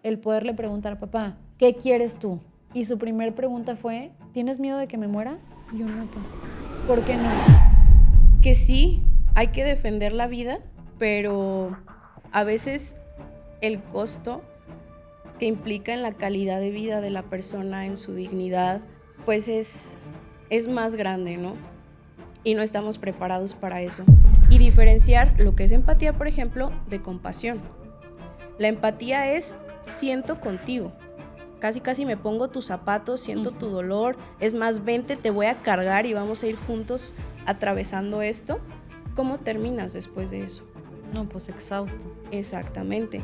el poderle preguntar, papá, ¿qué quieres tú? Y su primer pregunta fue, ¿tienes miedo de que me muera? Y yo, no, papá, ¿por qué no? Que sí, hay que defender la vida, pero a veces el costo que implica en la calidad de vida de la persona, en su dignidad, pues es más grande, ¿no? Y no estamos preparados para eso. Y diferenciar lo que es empatía, por ejemplo, de compasión. La empatía es siento contigo. Casi casi me pongo tus zapatos, siento tu dolor. Es más, vente, te voy a cargar y vamos a ir juntos atravesando esto. ¿Cómo terminas después de eso? No, pues exhausto. Exactamente.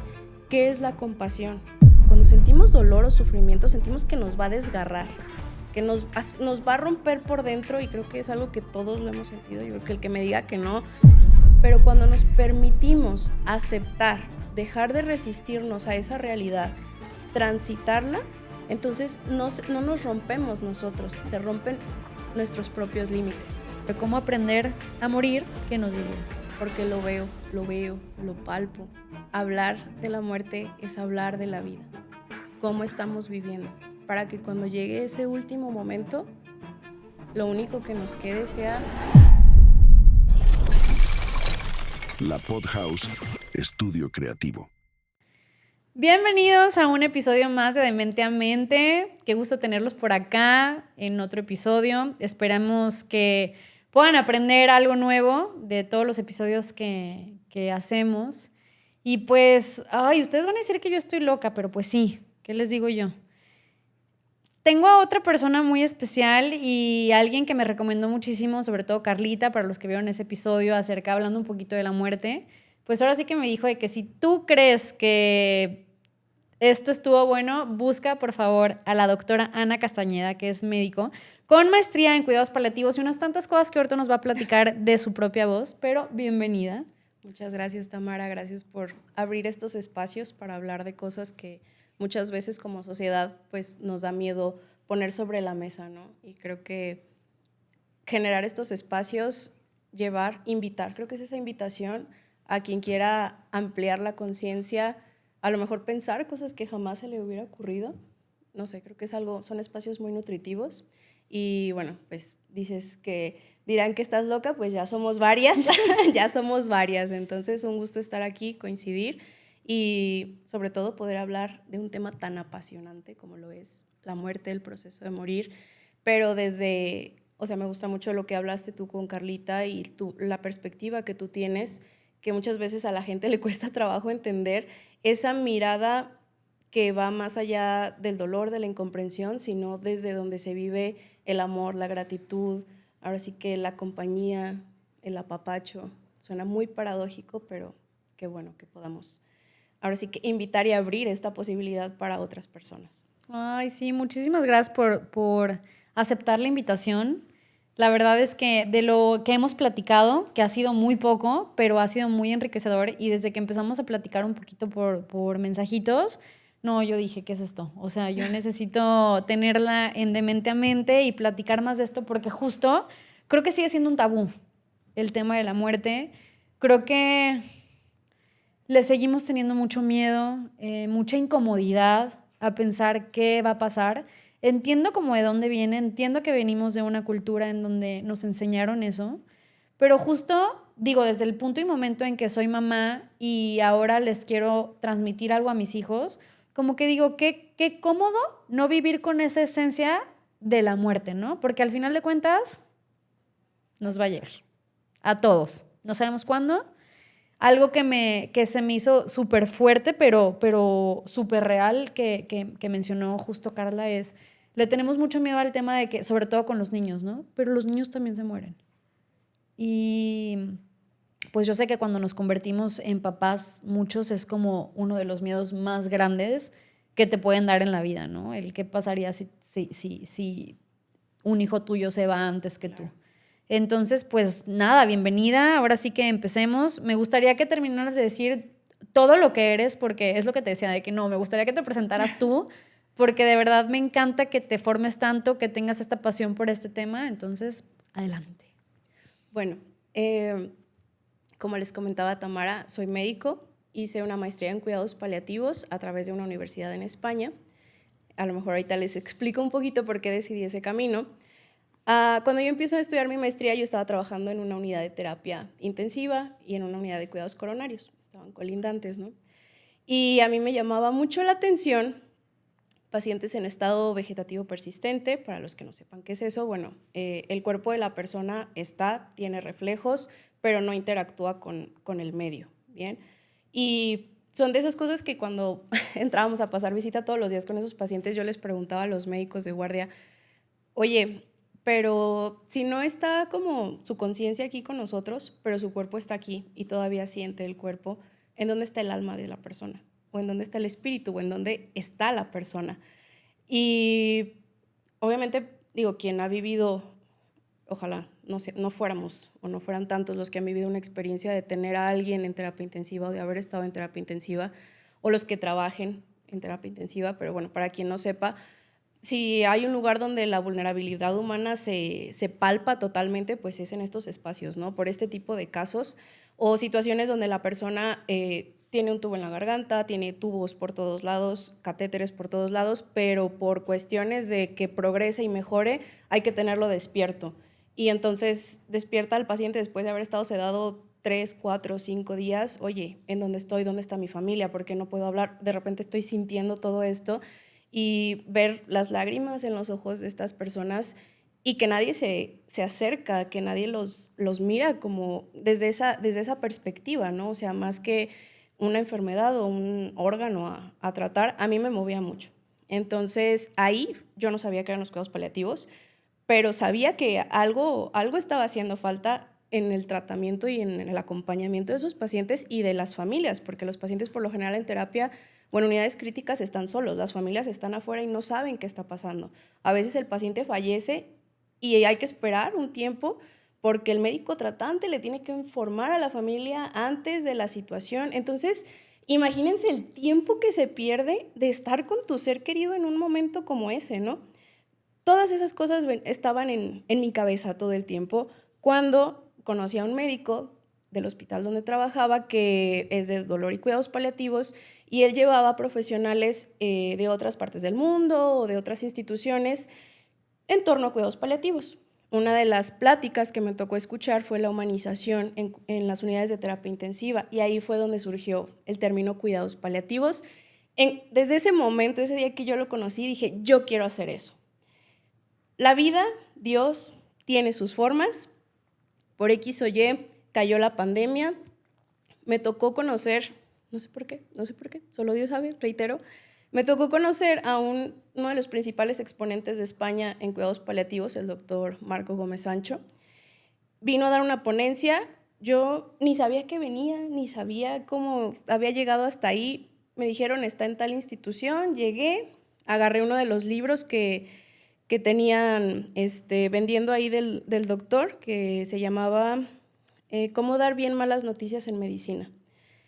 ¿Qué es la compasión? Cuando sentimos dolor o sufrimiento, sentimos que nos va a desgarrar, que nos va a romper por dentro, y creo que es algo que todos lo hemos sentido. Yo creo que el que me diga que no, pero cuando nos permitimos aceptar, dejar de resistirnos a esa realidad, transitarla, entonces no nos rompemos nosotros, se rompen nuestros propios límites. De cómo aprender a morir, ¿qué nos dirías? Porque lo veo, lo palpo. Hablar de la muerte es hablar de la vida. ¿Cómo estamos viviendo? Para que cuando llegue ese último momento, lo único que nos quede sea... La Podhouse, estudio creativo. Bienvenidos a un episodio más de Mente a Mente. Qué gusto tenerlos por acá en otro episodio. Esperamos que puedan aprender algo nuevo de todos los episodios que hacemos. Y pues, ustedes van a decir que yo estoy loca, pero pues sí, ¿qué les digo yo? Tengo a otra persona muy especial y alguien que me recomendó muchísimo, sobre todo Carlita, para los que vieron ese episodio hablando un poquito de la muerte. Pues ahora sí que me dijo de que si tú crees que esto estuvo bueno, busca por favor a la doctora Ana Castañeda, que es médico con maestría en cuidados paliativos y unas tantas cosas que ahorita nos va a platicar de su propia voz, pero bienvenida. Muchas gracias, Tamara, gracias por abrir estos espacios para hablar de cosas que muchas veces como sociedad pues nos da miedo poner sobre la mesa, ¿no? Y creo que generar estos espacios, invitar, creo que es esa invitación a quien quiera ampliar la conciencia, a lo mejor pensar cosas que jamás se le hubiera ocurrido. No sé, creo que son espacios muy nutritivos. Y bueno, pues dirán que estás loca, pues ya somos varias, entonces un gusto estar aquí, coincidir y sobre todo poder hablar de un tema tan apasionante como lo es la muerte, el proceso de morir, pero me gusta mucho lo que hablaste tú con Carlita y la perspectiva que tú tienes, que muchas veces a la gente le cuesta trabajo entender esa mirada que va más allá del dolor, de la incomprensión, sino desde donde se vive el amor, la gratitud, ahora sí que la compañía, el apapacho. Suena muy paradójico, pero qué bueno que podamos ahora sí que invitar y abrir esta posibilidad para otras personas. Ay, sí, muchísimas gracias por aceptar la invitación. La verdad es que de lo que hemos platicado, que ha sido muy poco, pero ha sido muy enriquecedor, y desde que empezamos a platicar un poquito por mensajitos, no, yo dije, ¿qué es esto? O sea, yo necesito tenerla de mente a mente y platicar más de esto, porque justo creo que sigue siendo un tabú el tema de la muerte. Creo que le seguimos teniendo mucho miedo, mucha incomodidad a pensar qué va a pasar. Entiendo como de dónde viene, entiendo que venimos de una cultura en donde nos enseñaron eso, pero justo digo, desde el punto y momento en que soy mamá y ahora les quiero transmitir algo a mis hijos, como que digo, qué cómodo no vivir con esa esencia de la muerte, ¿no? Porque al final de cuentas nos va a llegar a todos. No sabemos cuándo. Algo que se me hizo súper fuerte, pero súper real, que mencionó justo Carla, es, le tenemos mucho miedo al tema de que, sobre todo con los niños, ¿no? Pero los niños también se mueren. Y pues yo sé que cuando nos convertimos en papás, muchos es como uno de los miedos más grandes que te pueden dar en la vida, ¿no? El qué pasaría si un hijo tuyo se va antes que tú. Entonces, pues nada, bienvenida. Ahora sí que empecemos. Me gustaría que terminaras de decir todo lo que eres, porque es lo que te decía, de que no, me gustaría que te presentaras tú, porque de verdad me encanta que te formes tanto, que tengas esta pasión por este tema. Entonces, adelante. Bueno, como les comentaba Tamara, soy médico, hice una maestría en cuidados paliativos a través de una universidad en España. A lo mejor ahorita les explico un poquito por qué decidí ese camino. Cuando yo empiezo a estudiar mi maestría, yo estaba trabajando en una unidad de terapia intensiva y en una unidad de cuidados coronarios. Estaban colindantes, ¿no? Y a mí me llamaba mucho la atención pacientes en estado vegetativo persistente. Para los que no sepan qué es eso, bueno, el cuerpo de la persona tiene reflejos, pero no interactúa con el medio, ¿bien? Y son de esas cosas que cuando entrábamos a pasar visita todos los días con esos pacientes, yo les preguntaba a los médicos de guardia, oye, pero si no está como su conciencia aquí con nosotros, pero su cuerpo está aquí y todavía siente el cuerpo, ¿en dónde está el alma de la persona? ¿O en dónde está el espíritu? ¿O en dónde está la persona? Y obviamente, digo, quien ha vivido, ojalá no fuéramos o no fueran tantos los que han vivido una experiencia de tener a alguien en terapia intensiva o de haber estado en terapia intensiva, o los que trabajen en terapia intensiva, pero bueno, para quien no sepa, si hay un lugar donde la vulnerabilidad humana se palpa totalmente, pues es en estos espacios, ¿no? Por este tipo de casos o situaciones donde la persona tiene un tubo en la garganta, tiene tubos por todos lados, catéteres por todos lados, pero por cuestiones de que progrese y mejore, hay que tenerlo despierto. Y entonces despierta al paciente después de haber estado sedado 3, 4, 5 días. Oye, ¿en dónde estoy? ¿Dónde está mi familia? ¿Por qué no puedo hablar? De repente estoy sintiendo todo esto. Y ver las lágrimas en los ojos de estas personas y que nadie se acerca, que nadie los mira como desde esa perspectiva, ¿no? O sea, más que una enfermedad o un órgano a tratar, a mí me movía mucho. Entonces, ahí yo no sabía que eran los cuidados paliativos, pero sabía que algo estaba haciendo falta en el tratamiento y en el acompañamiento de esos pacientes y de las familias, porque los pacientes por lo general en terapia o en unidades críticas están solos, las familias están afuera y no saben qué está pasando. A veces el paciente fallece y hay que esperar un tiempo porque el médico tratante le tiene que informar a la familia antes de la situación. Entonces, imagínense el tiempo que se pierde de estar con tu ser querido en un momento como ese, ¿no? Todas esas cosas estaban en mi cabeza todo el tiempo cuando conocí a un médico del hospital donde trabajaba que es de dolor y cuidados paliativos y él llevaba profesionales de otras partes del mundo o de otras instituciones en torno a cuidados paliativos. Una de las pláticas que me tocó escuchar fue la humanización en las unidades de terapia intensiva y ahí fue donde surgió el término cuidados paliativos. Desde ese momento, ese día que yo lo conocí, dije, yo quiero hacer eso. La vida, Dios, tiene sus formas. Por X o Y cayó la pandemia. Me tocó conocer, no sé por qué, solo Dios sabe, reitero, me tocó conocer a uno de los principales exponentes de España en cuidados paliativos, el doctor Marco Gómez Sancho. Vino a dar una ponencia. Yo ni sabía que venía, ni sabía cómo había llegado hasta ahí. Me dijeron, está en tal institución. Llegué, agarré uno de los libros que tenían vendiendo ahí del doctor, que se llamaba Cómo dar bien malas noticias en medicina.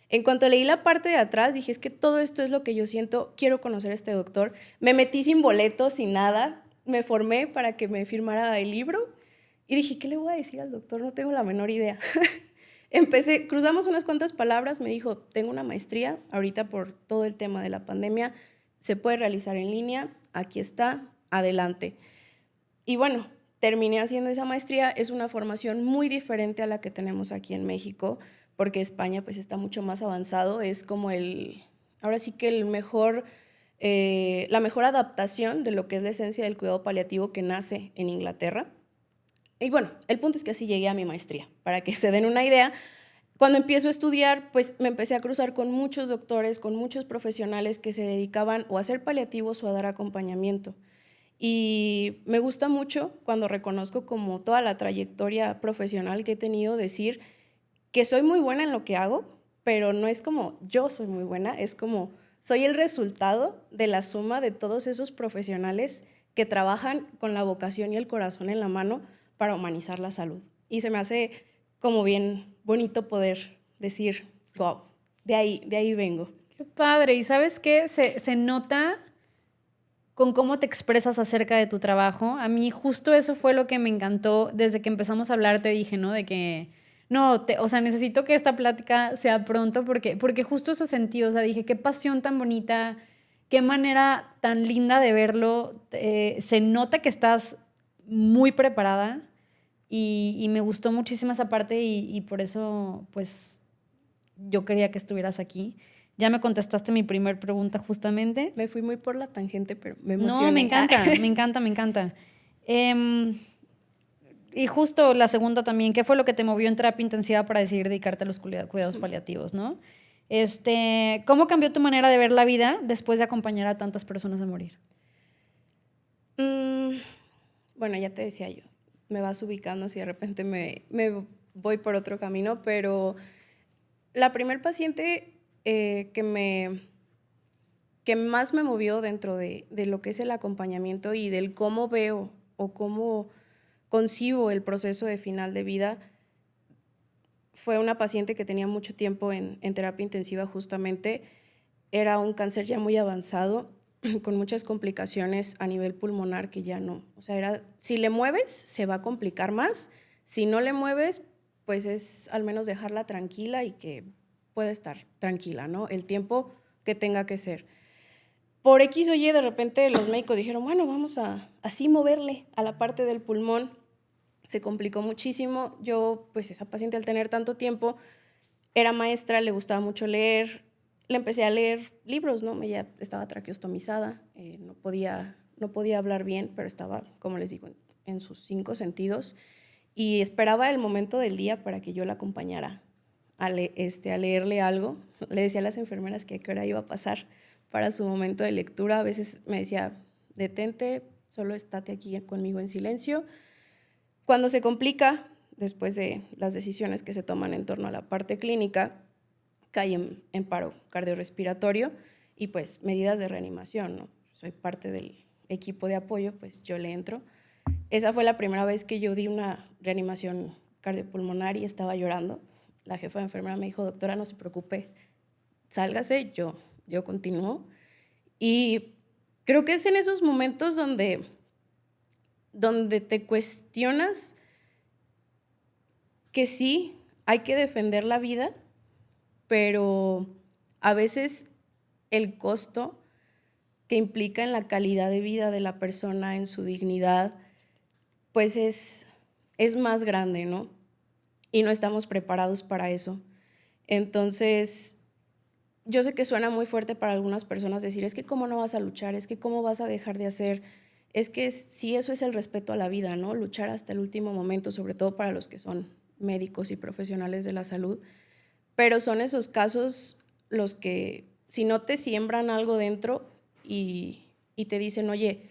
En cuanto leí la parte de atrás, dije, es que todo esto es lo que yo siento, quiero conocer a este doctor. Me metí sin boleto, sin nada, me formé para que me firmara el libro y dije, ¿qué le voy a decir al doctor? No tengo la menor idea. Cruzamos unas cuantas palabras, me dijo, tengo una maestría, ahorita por todo el tema de la pandemia, se puede realizar en línea, aquí está, adelante. Y bueno, terminé haciendo esa maestría. Es una formación muy diferente a la que tenemos aquí en México, porque España pues está mucho más avanzado. Es como ahora sí que la mejor adaptación de lo que es la esencia del cuidado paliativo que nace en Inglaterra. Y bueno, el punto es que así llegué a mi maestría. Para que se den una idea, cuando empiezo a estudiar, pues me empecé a cruzar con muchos doctores, con muchos profesionales que se dedicaban o a hacer paliativos o a dar acompañamiento. Y me gusta mucho cuando reconozco como toda la trayectoria profesional que he tenido, decir que soy muy buena en lo que hago, pero no es como yo soy muy buena, es como soy el resultado de la suma de todos esos profesionales que trabajan con la vocación y el corazón en la mano para humanizar la salud. Y se me hace como bien bonito poder decir, wow, de ahí vengo. Qué padre. ¿Y sabes qué? Se nota con cómo te expresas acerca de tu trabajo. A mí justo eso fue lo que me encantó desde que empezamos a hablar, te dije, ¿no? De que No, o sea, necesito que esta plática sea pronto porque justo eso sentí, o sea, dije, qué pasión tan bonita, qué manera tan linda de verlo. Se nota que estás muy preparada y me gustó muchísimo esa parte y por eso, pues, yo quería que estuvieras aquí. Ya me contestaste mi primer pregunta justamente. Me fui muy por la tangente, pero me emocioné. No, me encanta, me encanta, me encanta. Y justo la segunda también, ¿qué fue lo que te movió en terapia intensiva para decidir dedicarte a los cuidados paliativos, ¿no? ¿Cómo cambió tu manera de ver la vida después de acompañar a tantas personas a morir? Bueno, ya te decía yo, me vas ubicando si de repente me voy por otro camino, pero la primer paciente que más me movió dentro de lo que es el acompañamiento y del cómo veo o cómo concibo el proceso de final de vida fue una paciente que tenía mucho tiempo en terapia intensiva justamente. Era un cáncer ya muy avanzado, con muchas complicaciones a nivel pulmonar que ya no. O sea, si le mueves, se va a complicar más. Si no le mueves, pues es al menos dejarla tranquila y que pueda estar tranquila, ¿no? El tiempo que tenga que ser. Por X o Y, de repente los médicos dijeron, bueno, vamos a así moverle a la parte del pulmón. Se complicó muchísimo. Yo, pues esa paciente al tener tanto tiempo, era maestra, le gustaba mucho leer. Le empecé a leer libros, ¿no? Ella estaba traqueostomizada, no podía hablar bien, pero estaba, como les digo, en sus 5 sentidos. Y esperaba el momento del día para que yo la acompañara a leerle algo. Le decía a las enfermeras que a qué hora iba a pasar para su momento de lectura. A veces me decía, detente, solo estate aquí conmigo en silencio. Cuando se complica, después de las decisiones que se toman en torno a la parte clínica, cae en paro cardiorrespiratorio y pues medidas de reanimación, ¿no? Soy parte del equipo de apoyo, pues yo le entro. Esa fue la primera vez que yo di una reanimación cardiopulmonar y estaba llorando. La jefa de enfermera me dijo, doctora, no se preocupe, sálgase, yo continúo. Y creo que es en esos momentos donde te cuestionas que sí, hay que defender la vida, pero a veces el costo que implica en la calidad de vida de la persona, en su dignidad, pues es más grande, ¿no? Y no estamos preparados para eso. Entonces, yo sé que suena muy fuerte para algunas personas decir, es que cómo no vas a luchar, es que cómo vas a dejar de hacer, es que sí, eso es el respeto a la vida, ¿no? Luchar hasta el último momento, sobre todo para los que son médicos y profesionales de la salud. Pero son esos casos los que, si no te siembran algo dentro y te dicen, oye,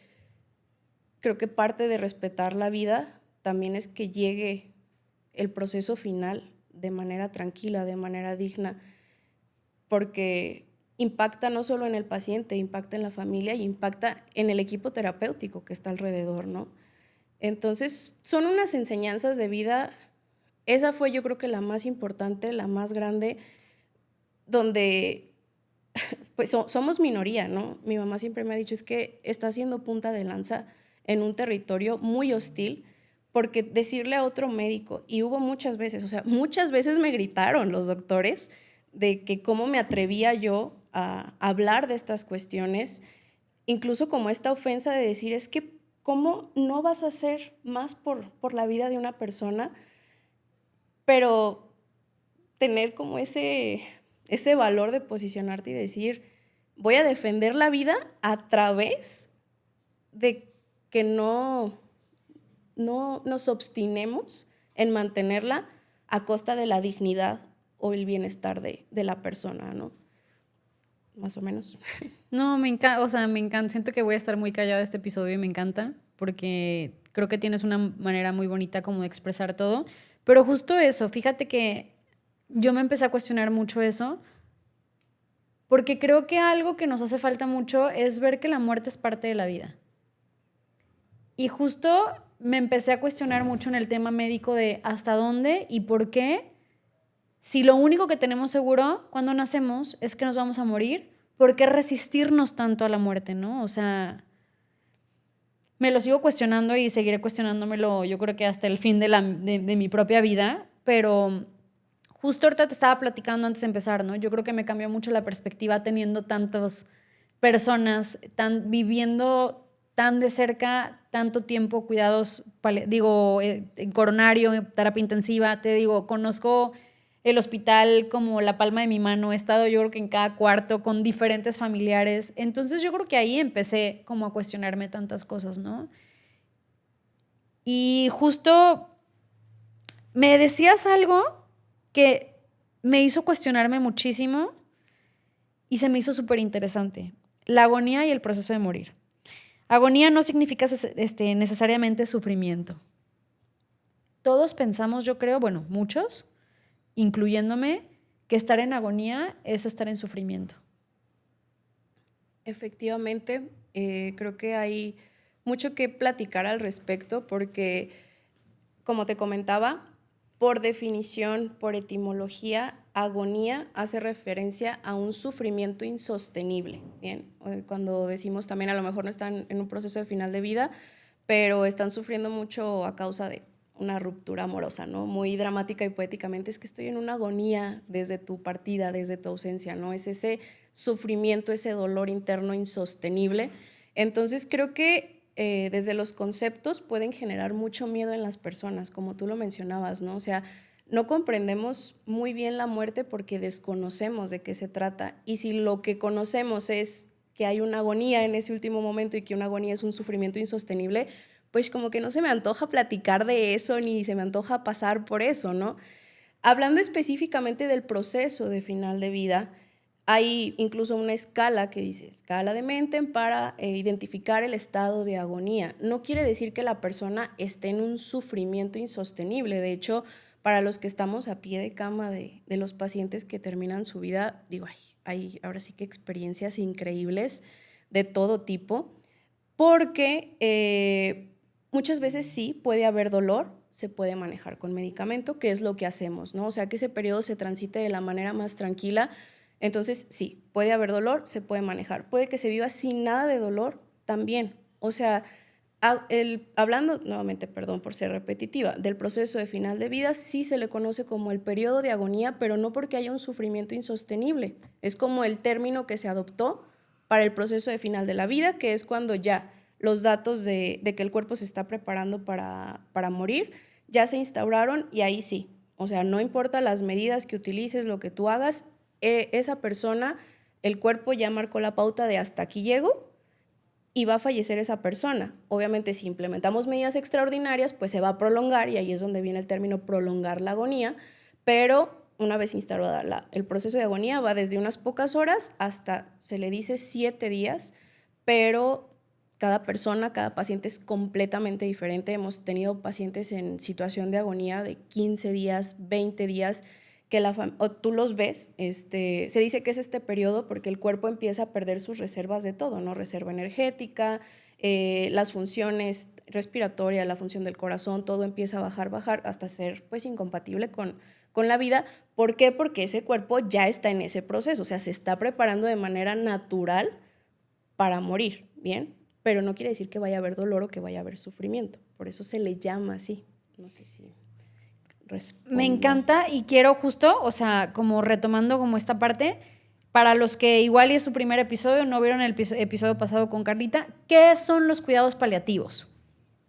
creo que parte de respetar la vida también es que llegue el proceso final de manera tranquila, de manera digna, porque impacta no solo en el paciente, impacta en la familia y impacta en el equipo terapéutico que está alrededor, ¿no? Entonces, son unas enseñanzas de vida. Esa fue, yo creo que la más importante, la más grande, donde pues somos minoría, ¿no? Mi mamá siempre me ha dicho, es que está haciendo punta de lanza en un territorio muy hostil, porque decirle a otro médico, y hubo muchas veces, o sea, muchas veces me gritaron los doctores de que cómo me atrevía yo a hablar de estas cuestiones, incluso como esta ofensa de decir, es que cómo no vas a hacer más por la vida de una persona, pero tener como ese valor de posicionarte y decir, voy a defender la vida a través de que no nos obstinemos en mantenerla a costa de la dignidad o el bienestar de la persona, ¿no? Más o menos. No, me encanta, o sea, me encanta. Siento que voy a estar muy callada este episodio y me encanta porque creo que tienes una manera muy bonita como de expresar todo. Pero justo eso, fíjate que yo me empecé a cuestionar mucho eso porque creo que algo que nos hace falta mucho es ver que la muerte es parte de la vida. Y justo me empecé a cuestionar mucho en el tema médico de hasta dónde y por qué, si lo único que tenemos seguro cuando nacemos es que nos vamos a morir, ¿por qué resistirnos tanto a la muerte, no? O sea, me lo sigo cuestionando y seguiré cuestionándomelo yo creo que hasta el fin de mi propia vida, pero justo ahorita te estaba platicando antes de empezar, ¿no? Yo creo que me cambió mucho la perspectiva teniendo tantas personas, viviendo tan de cerca, tanto tiempo, cuidados, en coronario, en terapia intensiva, te digo, conozco el hospital como la palma de mi mano, he estado yo creo que en cada cuarto con diferentes familiares, entonces yo creo que ahí empecé como a cuestionarme tantas cosas, ¿no? Y justo me decías algo que me hizo cuestionarme muchísimo y se me hizo súper interesante. La agonía y el proceso de morir. Agonía no significa necesariamente sufrimiento. Todos pensamos, yo creo, bueno, muchos, incluyéndome, que estar en agonía es estar en sufrimiento. Efectivamente, creo que hay mucho que platicar al respecto porque, como te comentaba, por definición, por etimología, agonía hace referencia a un sufrimiento insostenible. Bien, cuando decimos también a lo mejor no están en un proceso de final de vida, pero están sufriendo mucho a causa de una ruptura amorosa, ¿no? Muy dramática y poéticamente es que estoy en una agonía desde tu partida, desde tu ausencia, ¿no? Es ese sufrimiento, ese dolor interno insostenible. Entonces creo que desde los conceptos pueden generar mucho miedo en las personas, como tú lo mencionabas, ¿no? O sea, no comprendemos muy bien la muerte porque desconocemos de qué se trata. Y si lo que conocemos es que hay una agonía en ese último momento y que una agonía es un sufrimiento insostenible, pues como que no se me antoja platicar de eso ni se me antoja pasar por eso, ¿no? Hablando específicamente del proceso de final de vida, hay incluso una escala que dice escala de Menten para identificar el estado de agonía. No quiere decir que la persona esté en un sufrimiento insostenible. De hecho, para los que estamos a pie de cama de los pacientes que terminan su vida, digo, hay ahora sí que experiencias increíbles de todo tipo, porque muchas veces sí puede haber dolor, se puede manejar con medicamento, que es lo que hacemos, ¿no? O sea, que ese periodo se transite de la manera más tranquila. Entonces, sí, puede haber dolor, se puede manejar. Puede que se viva sin nada de dolor también. O sea, hablando nuevamente, perdón por ser repetitiva, del proceso de final de vida, sí se le conoce como el periodo de agonía, pero no porque haya un sufrimiento insostenible. Es como el término que se adoptó para el proceso de final de la vida, que es cuando ya los datos de que el cuerpo se está preparando para morir ya se instauraron y ahí sí. O sea, no importa las medidas que utilices, lo que tú hagas, esa persona, el cuerpo ya marcó la pauta de hasta aquí llego y va a fallecer esa persona. Obviamente, si implementamos medidas extraordinarias, pues se va a prolongar y ahí es donde viene el término prolongar la agonía, pero una vez instaurada el proceso de agonía va desde unas pocas horas hasta, se le dice 7 días, pero cada persona, cada paciente es completamente diferente. Hemos tenido pacientes en situación de agonía de 15 días, 20 días, que tú los ves, se dice que es este periodo porque el cuerpo empieza a perder sus reservas de todo, ¿no? Reserva energética, las funciones respiratorias, la función del corazón, todo empieza a bajar hasta ser pues incompatible con la vida. ¿Por qué? Porque ese cuerpo ya está en ese proceso, o sea, se está preparando de manera natural para morir, ¿bien? Pero no quiere decir que vaya a haber dolor o que vaya a haber sufrimiento, por eso se le llama así. No sé si respondo. Me encanta y quiero justo, o sea, como retomando como esta parte, para los que igual y es su primer episodio, no vieron el episodio pasado con Carlita, ¿qué son los cuidados paliativos?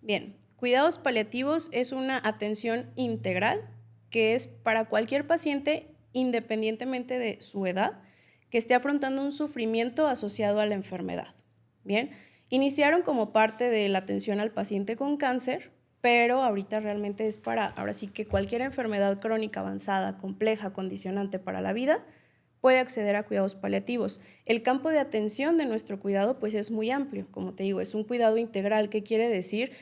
Bien, cuidados paliativos es una atención integral que es para cualquier paciente, independientemente de su edad, que esté afrontando un sufrimiento asociado a la enfermedad. Bien, iniciaron como parte de la atención al paciente con cáncer, pero ahorita realmente es para, ahora sí que cualquier enfermedad crónica avanzada, compleja, condicionante para la vida, puede acceder a cuidados paliativos. El campo de atención de nuestro cuidado pues es muy amplio, como te digo, es un cuidado integral. ¿Qué quiere decir?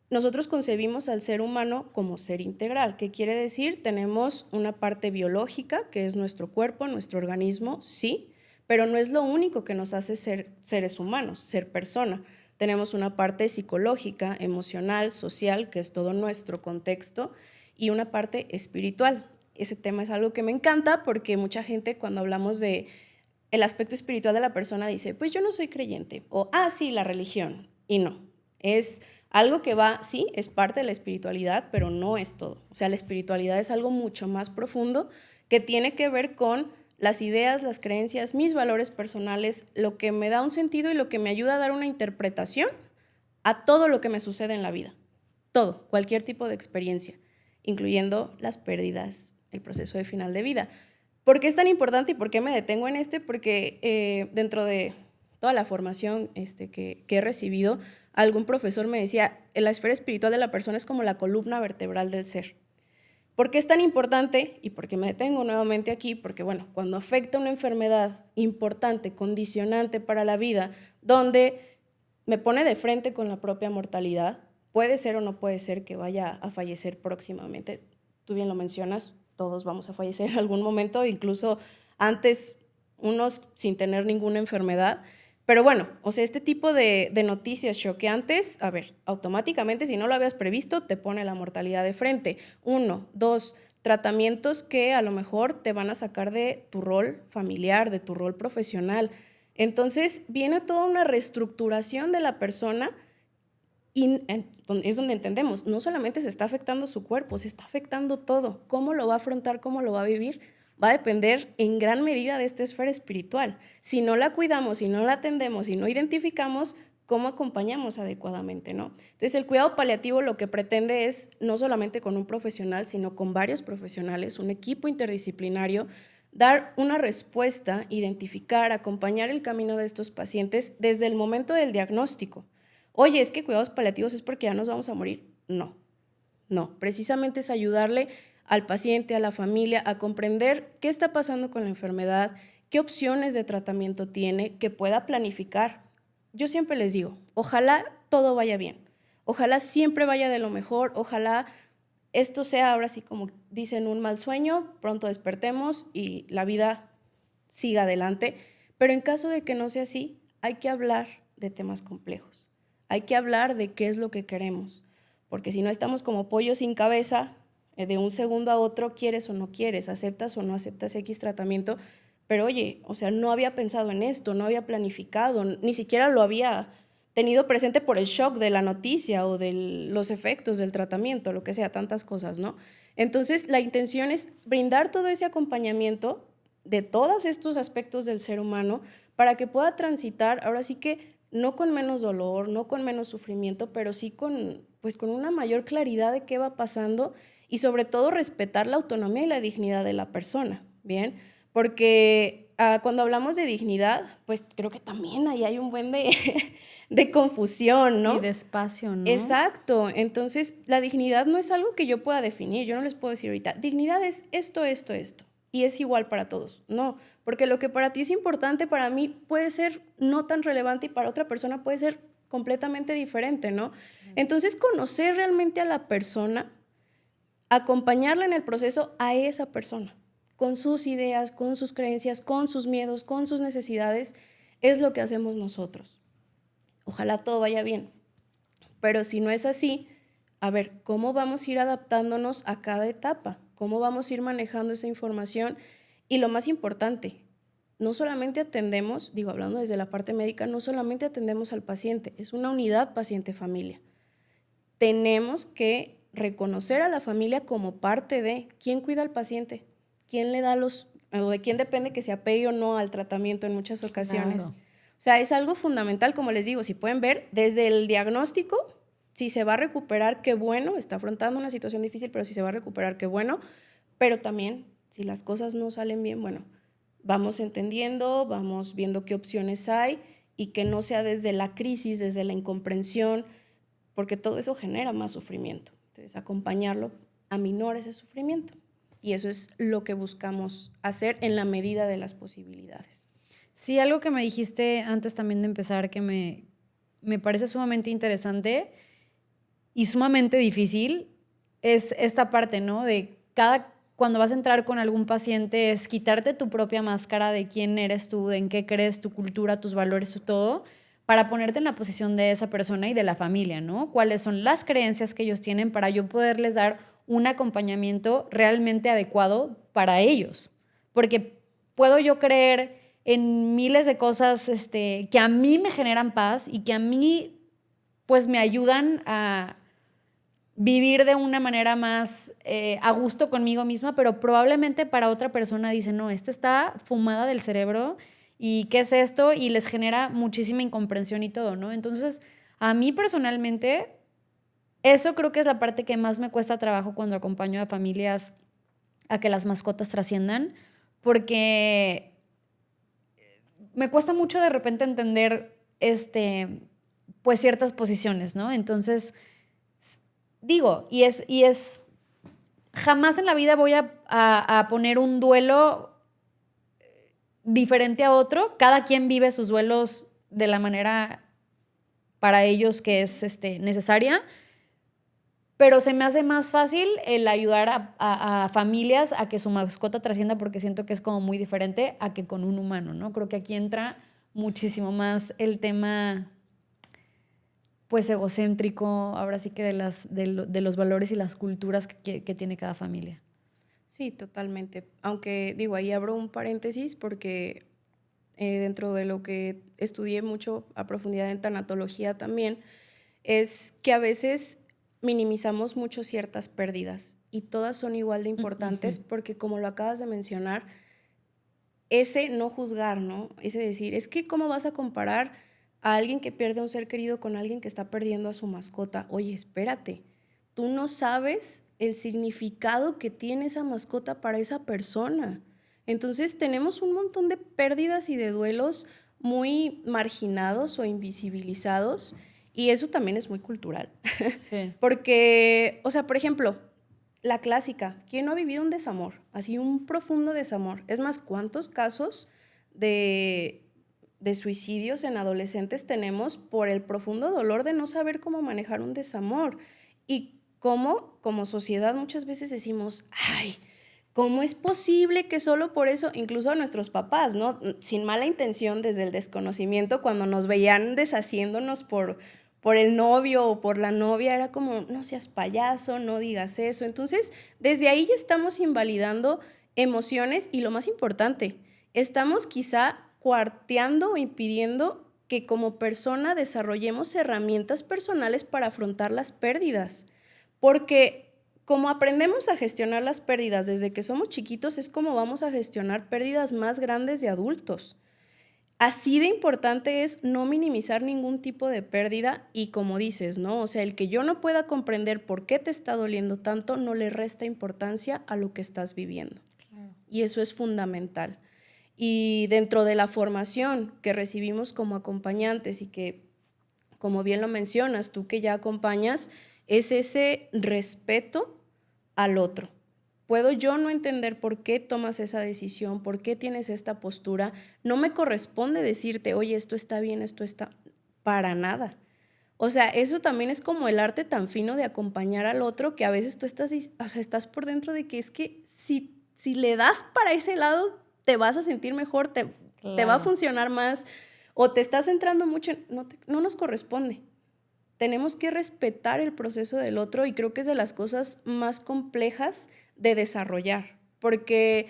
Nosotros concebimos al ser humano como ser integral. ¿Qué quiere decir? Tenemos una parte biológica, que es nuestro cuerpo, nuestro organismo, sí, pero no es lo único que nos hace ser seres humanos, ser persona. Tenemos una parte psicológica, emocional, social, que es todo nuestro contexto, y una parte espiritual. Ese tema es algo que me encanta porque mucha gente cuando hablamos de el aspecto espiritual de la persona dice, pues yo no soy creyente, o sí, la religión, y no. Es Algo que va, sí, es parte de la espiritualidad, pero no es todo. O sea, la espiritualidad es algo mucho más profundo que tiene que ver con las ideas, las creencias, mis valores personales, lo que me da un sentido y lo que me ayuda a dar una interpretación a todo lo que me sucede en la vida. Todo, cualquier tipo de experiencia, incluyendo las pérdidas, el proceso de final de vida. ¿Por qué es tan importante y por qué me detengo en este? Porque dentro de toda la formación que he recibido, algún profesor me decía, la esfera espiritual de la persona es como la columna vertebral del ser. ¿Por qué es tan importante? Y por qué me detengo nuevamente aquí, porque bueno, cuando afecta una enfermedad importante, condicionante para la vida, donde me pone de frente con la propia mortalidad, puede ser o no puede ser que vaya a fallecer próximamente. Tú bien lo mencionas, todos vamos a fallecer en algún momento, incluso antes unos sin tener ninguna enfermedad. Pero bueno, o sea, este tipo de noticias choqueantes, a ver, automáticamente si no lo habías previsto, te pone la mortalidad de frente. 1, 2, tratamientos que a lo mejor te van a sacar de tu rol familiar, de tu rol profesional. Entonces viene toda una reestructuración de la persona y es donde entendemos, no solamente se está afectando su cuerpo, se está afectando todo. ¿Cómo lo va a afrontar, cómo lo va a vivir? Va a depender en gran medida de esta esfera espiritual. Si no la cuidamos, si no la atendemos, si no identificamos, ¿cómo acompañamos adecuadamente, no? Entonces, el cuidado paliativo lo que pretende es, no solamente con un profesional, sino con varios profesionales, un equipo interdisciplinario, dar una respuesta, identificar, acompañar el camino de estos pacientes desde el momento del diagnóstico. Oye, ¿es que cuidados paliativos es porque ya nos vamos a morir? No, precisamente es ayudarle al paciente, a la familia, a comprender qué está pasando con la enfermedad, qué opciones de tratamiento tiene, que pueda planificar. Yo siempre les digo, ojalá todo vaya bien, ojalá siempre vaya de lo mejor, ojalá esto sea ahora sí como dicen un mal sueño, pronto despertemos y la vida siga adelante, pero en caso de que no sea así, hay que hablar de temas complejos, hay que hablar de qué es lo que queremos, porque si no estamos como pollo sin cabeza, de un segundo a otro, quieres o no quieres, aceptas o no aceptas X tratamiento, pero oye, o sea, no había pensado en esto, no había planificado, ni siquiera lo había tenido presente por el shock de la noticia o de los efectos del tratamiento, lo que sea, tantas cosas, ¿no? Entonces, la intención es brindar todo ese acompañamiento de todos estos aspectos del ser humano para que pueda transitar, ahora sí que no con menos dolor, no con menos sufrimiento, pero sí con una mayor claridad de qué va pasando y sobre todo respetar la autonomía y la dignidad de la persona, ¿bien? Porque cuando hablamos de dignidad, pues creo que también ahí hay un buen de confusión, ¿no? Y de espacio, ¿no? Exacto. Entonces, la dignidad no es algo que yo pueda definir. Yo no les puedo decir ahorita, dignidad es esto, esto, esto. Y es igual para todos. No, porque lo que para ti es importante, para mí puede ser no tan relevante y para otra persona puede ser completamente diferente, ¿no? Entonces, conocer realmente a la persona, acompañarla en el proceso a esa persona, con sus ideas, con sus creencias, con sus miedos, con sus necesidades, es lo que hacemos nosotros. Ojalá todo vaya bien, pero si no es así, a ver, ¿cómo vamos a ir adaptándonos a cada etapa? ¿Cómo vamos a ir manejando esa información? Y lo más importante, no solamente atendemos, digo, hablando desde la parte médica, no solamente atendemos al paciente, es una unidad paciente-familia. Tenemos que reconocer a la familia como parte de quién cuida al paciente, quién le da o de quién depende que se apegue o no al tratamiento en muchas ocasiones. Claro. O sea, es algo fundamental, como les digo, si pueden ver, desde el diagnóstico, si se va a recuperar, qué bueno, está afrontando una situación difícil, pero si se va a recuperar, qué bueno, pero también, si las cosas no salen bien, bueno, vamos entendiendo, vamos viendo qué opciones hay y que no sea desde la crisis, desde la incomprensión, porque todo eso genera más sufrimiento. Entonces, acompañarlo aminora ese sufrimiento. Y eso es lo que buscamos hacer en la medida de las posibilidades. Sí, algo que me dijiste antes también de empezar que me parece sumamente interesante y sumamente difícil es esta parte, ¿no? De cuando vas a entrar con algún paciente es quitarte tu propia máscara de quién eres tú, de en qué crees, tu cultura, tus valores, todo, para ponerte en la posición de esa persona y de la familia, ¿no? Cuáles son las creencias que ellos tienen para yo poderles dar un acompañamiento realmente adecuado para ellos. Porque puedo yo creer en miles de cosas que a mí me generan paz y que a mí pues me ayudan a vivir de una manera más a gusto conmigo misma, pero probablemente para otra persona dice, no, esta está fumada del cerebro y ¿qué es esto? Y les genera muchísima incomprensión y todo, ¿no? Entonces, a mí personalmente, eso creo que es la parte que más me cuesta trabajo cuando acompaño a familias a que las mascotas trasciendan, porque me cuesta mucho de repente entender pues ciertas posiciones, ¿no? Entonces, digo, jamás en la vida voy a poner un duelo diferente a otro. Cada quien vive sus duelos de la manera para ellos que es necesaria, pero se me hace más fácil el ayudar a familias a que su mascota trascienda, porque siento que es como muy diferente a que con un humano, ¿no? Creo que aquí entra muchísimo más el tema pues egocéntrico, ahora sí que de los valores y las culturas que tiene cada familia. Sí, totalmente. Aunque digo, ahí abro un paréntesis porque dentro de lo que estudié mucho a profundidad en tanatología también, es que a veces minimizamos mucho ciertas pérdidas y todas son igual de importantes porque como lo acabas de mencionar, ese no juzgar, ¿no? Ese decir, es que ¿cómo vas a comparar a alguien que pierde a un ser querido con alguien que está perdiendo a su mascota? Oye, espérate, tú no sabes el significado que tiene esa mascota para esa persona. Entonces tenemos un montón de pérdidas y de duelos muy marginados o invisibilizados y eso también es muy cultural. Sí. Porque, o sea, por ejemplo, la clásica, ¿quién no ha vivido un desamor? Así un profundo desamor. Es más, ¿cuántos casos de suicidios en adolescentes tenemos por el profundo dolor de no saber cómo manejar un desamor? Y cómo, como sociedad, muchas veces decimos, ay, ¿cómo es posible que solo por eso, incluso a nuestros papás, ¿no? Sin mala intención, desde el desconocimiento, cuando nos veían deshaciéndonos por el novio o por la novia, era como, no seas payaso, no digas eso. Entonces, desde ahí ya estamos invalidando emociones y lo más importante, estamos quizá cuarteando o impidiendo que como persona desarrollemos herramientas personales para afrontar las pérdidas. Porque como aprendemos a gestionar las pérdidas desde que somos chiquitos, es como vamos a gestionar pérdidas más grandes de adultos. Así de importante es no minimizar ningún tipo de pérdida y como dices, ¿no? O sea, el que yo no pueda comprender por qué te está doliendo tanto no le resta importancia a lo que estás viviendo. Claro. Y eso es fundamental. Y dentro de la formación que recibimos como acompañantes y que, como bien lo mencionas, tú que ya acompañas, es ese respeto al otro. Puedo yo no entender por qué tomas esa decisión, por qué tienes esta postura. No me corresponde decirte, oye, esto está bien, esto está para nada. O sea, eso también es como el arte tan fino de acompañar al otro que a veces tú estás por dentro de que es que si le das para ese lado, te vas a sentir mejor, te va a funcionar más o te estás centrando mucho. No nos corresponde. Tenemos que respetar el proceso del otro y creo que es de las cosas más complejas de desarrollar, porque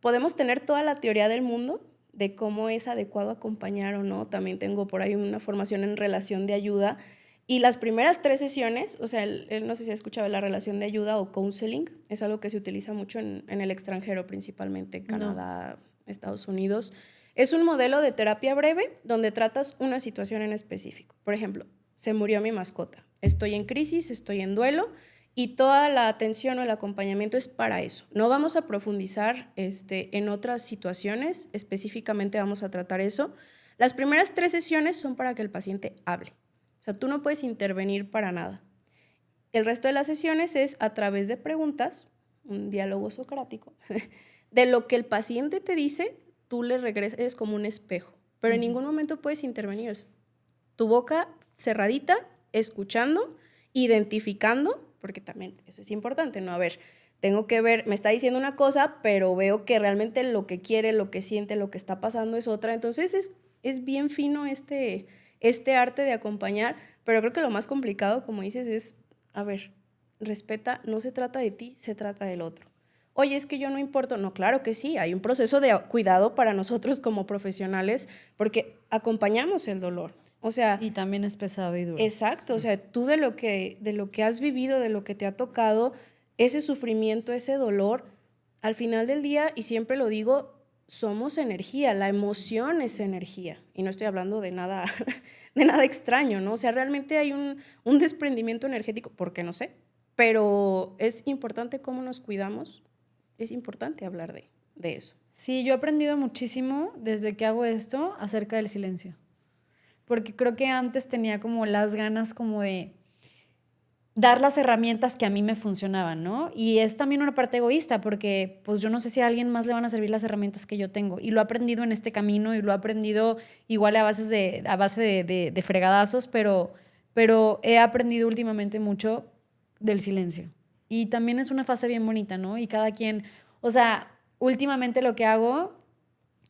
podemos tener toda la teoría del mundo de cómo es adecuado acompañar o no. También tengo por ahí una formación en relación de ayuda y las primeras 3 sesiones, o sea, no sé si has escuchado la relación de ayuda o counseling, es algo que se utiliza mucho en el extranjero, principalmente Canadá, Estados Unidos. Es un modelo de terapia breve donde tratas una situación en específico. Por ejemplo, se murió mi mascota, estoy en crisis, estoy en duelo y toda la atención o el acompañamiento es para eso. No vamos a profundizar en otras situaciones, específicamente vamos a tratar eso. Las primeras 3 sesiones son para que el paciente hable, o sea, tú no puedes intervenir para nada. El resto de las sesiones es a través de preguntas, un diálogo socrático, de lo que el paciente te dice, tú le regresas, es como un espejo, pero en ningún momento puedes intervenir, es tu boca cerradita, escuchando, identificando, porque también eso es importante, ¿no? A ver, tengo que ver, me está diciendo una cosa, pero veo que realmente lo que quiere, lo que siente, lo que está pasando es otra. Entonces es bien fino este arte de acompañar, pero creo que lo más complicado, como dices, es, a ver, respeta, no se trata de ti, se trata del otro. Oye, es que yo no importo. No, claro que sí, hay un proceso de cuidado para nosotros como profesionales porque acompañamos el dolor. O sea, Y también es pesado y duro. exacto, o sea, tú de lo que has vivido, de lo que te ha tocado, ese sufrimiento, ese dolor, al final del día, y siempre lo digo, somos energía, la emoción es energía. Y no estoy hablando de nada, de nada extraño, ¿no? O sea, realmente hay un desprendimiento energético, porque no sé, pero es importante cómo nos cuidamos, es importante hablar de eso. Sí, yo he aprendido muchísimo desde que hago esto acerca del silencio. Porque creo que antes tenía como las ganas como de dar las herramientas que a mí me funcionaban, ¿no? Y es también una parte egoísta porque pues yo no sé si a alguien más le van a servir las herramientas que yo tengo. Y lo he aprendido en este camino y lo he aprendido igual a base de fregadazos, pero he aprendido últimamente mucho del silencio. Y también es una fase bien bonita, ¿no? Y cada quien, o sea, últimamente lo que hago,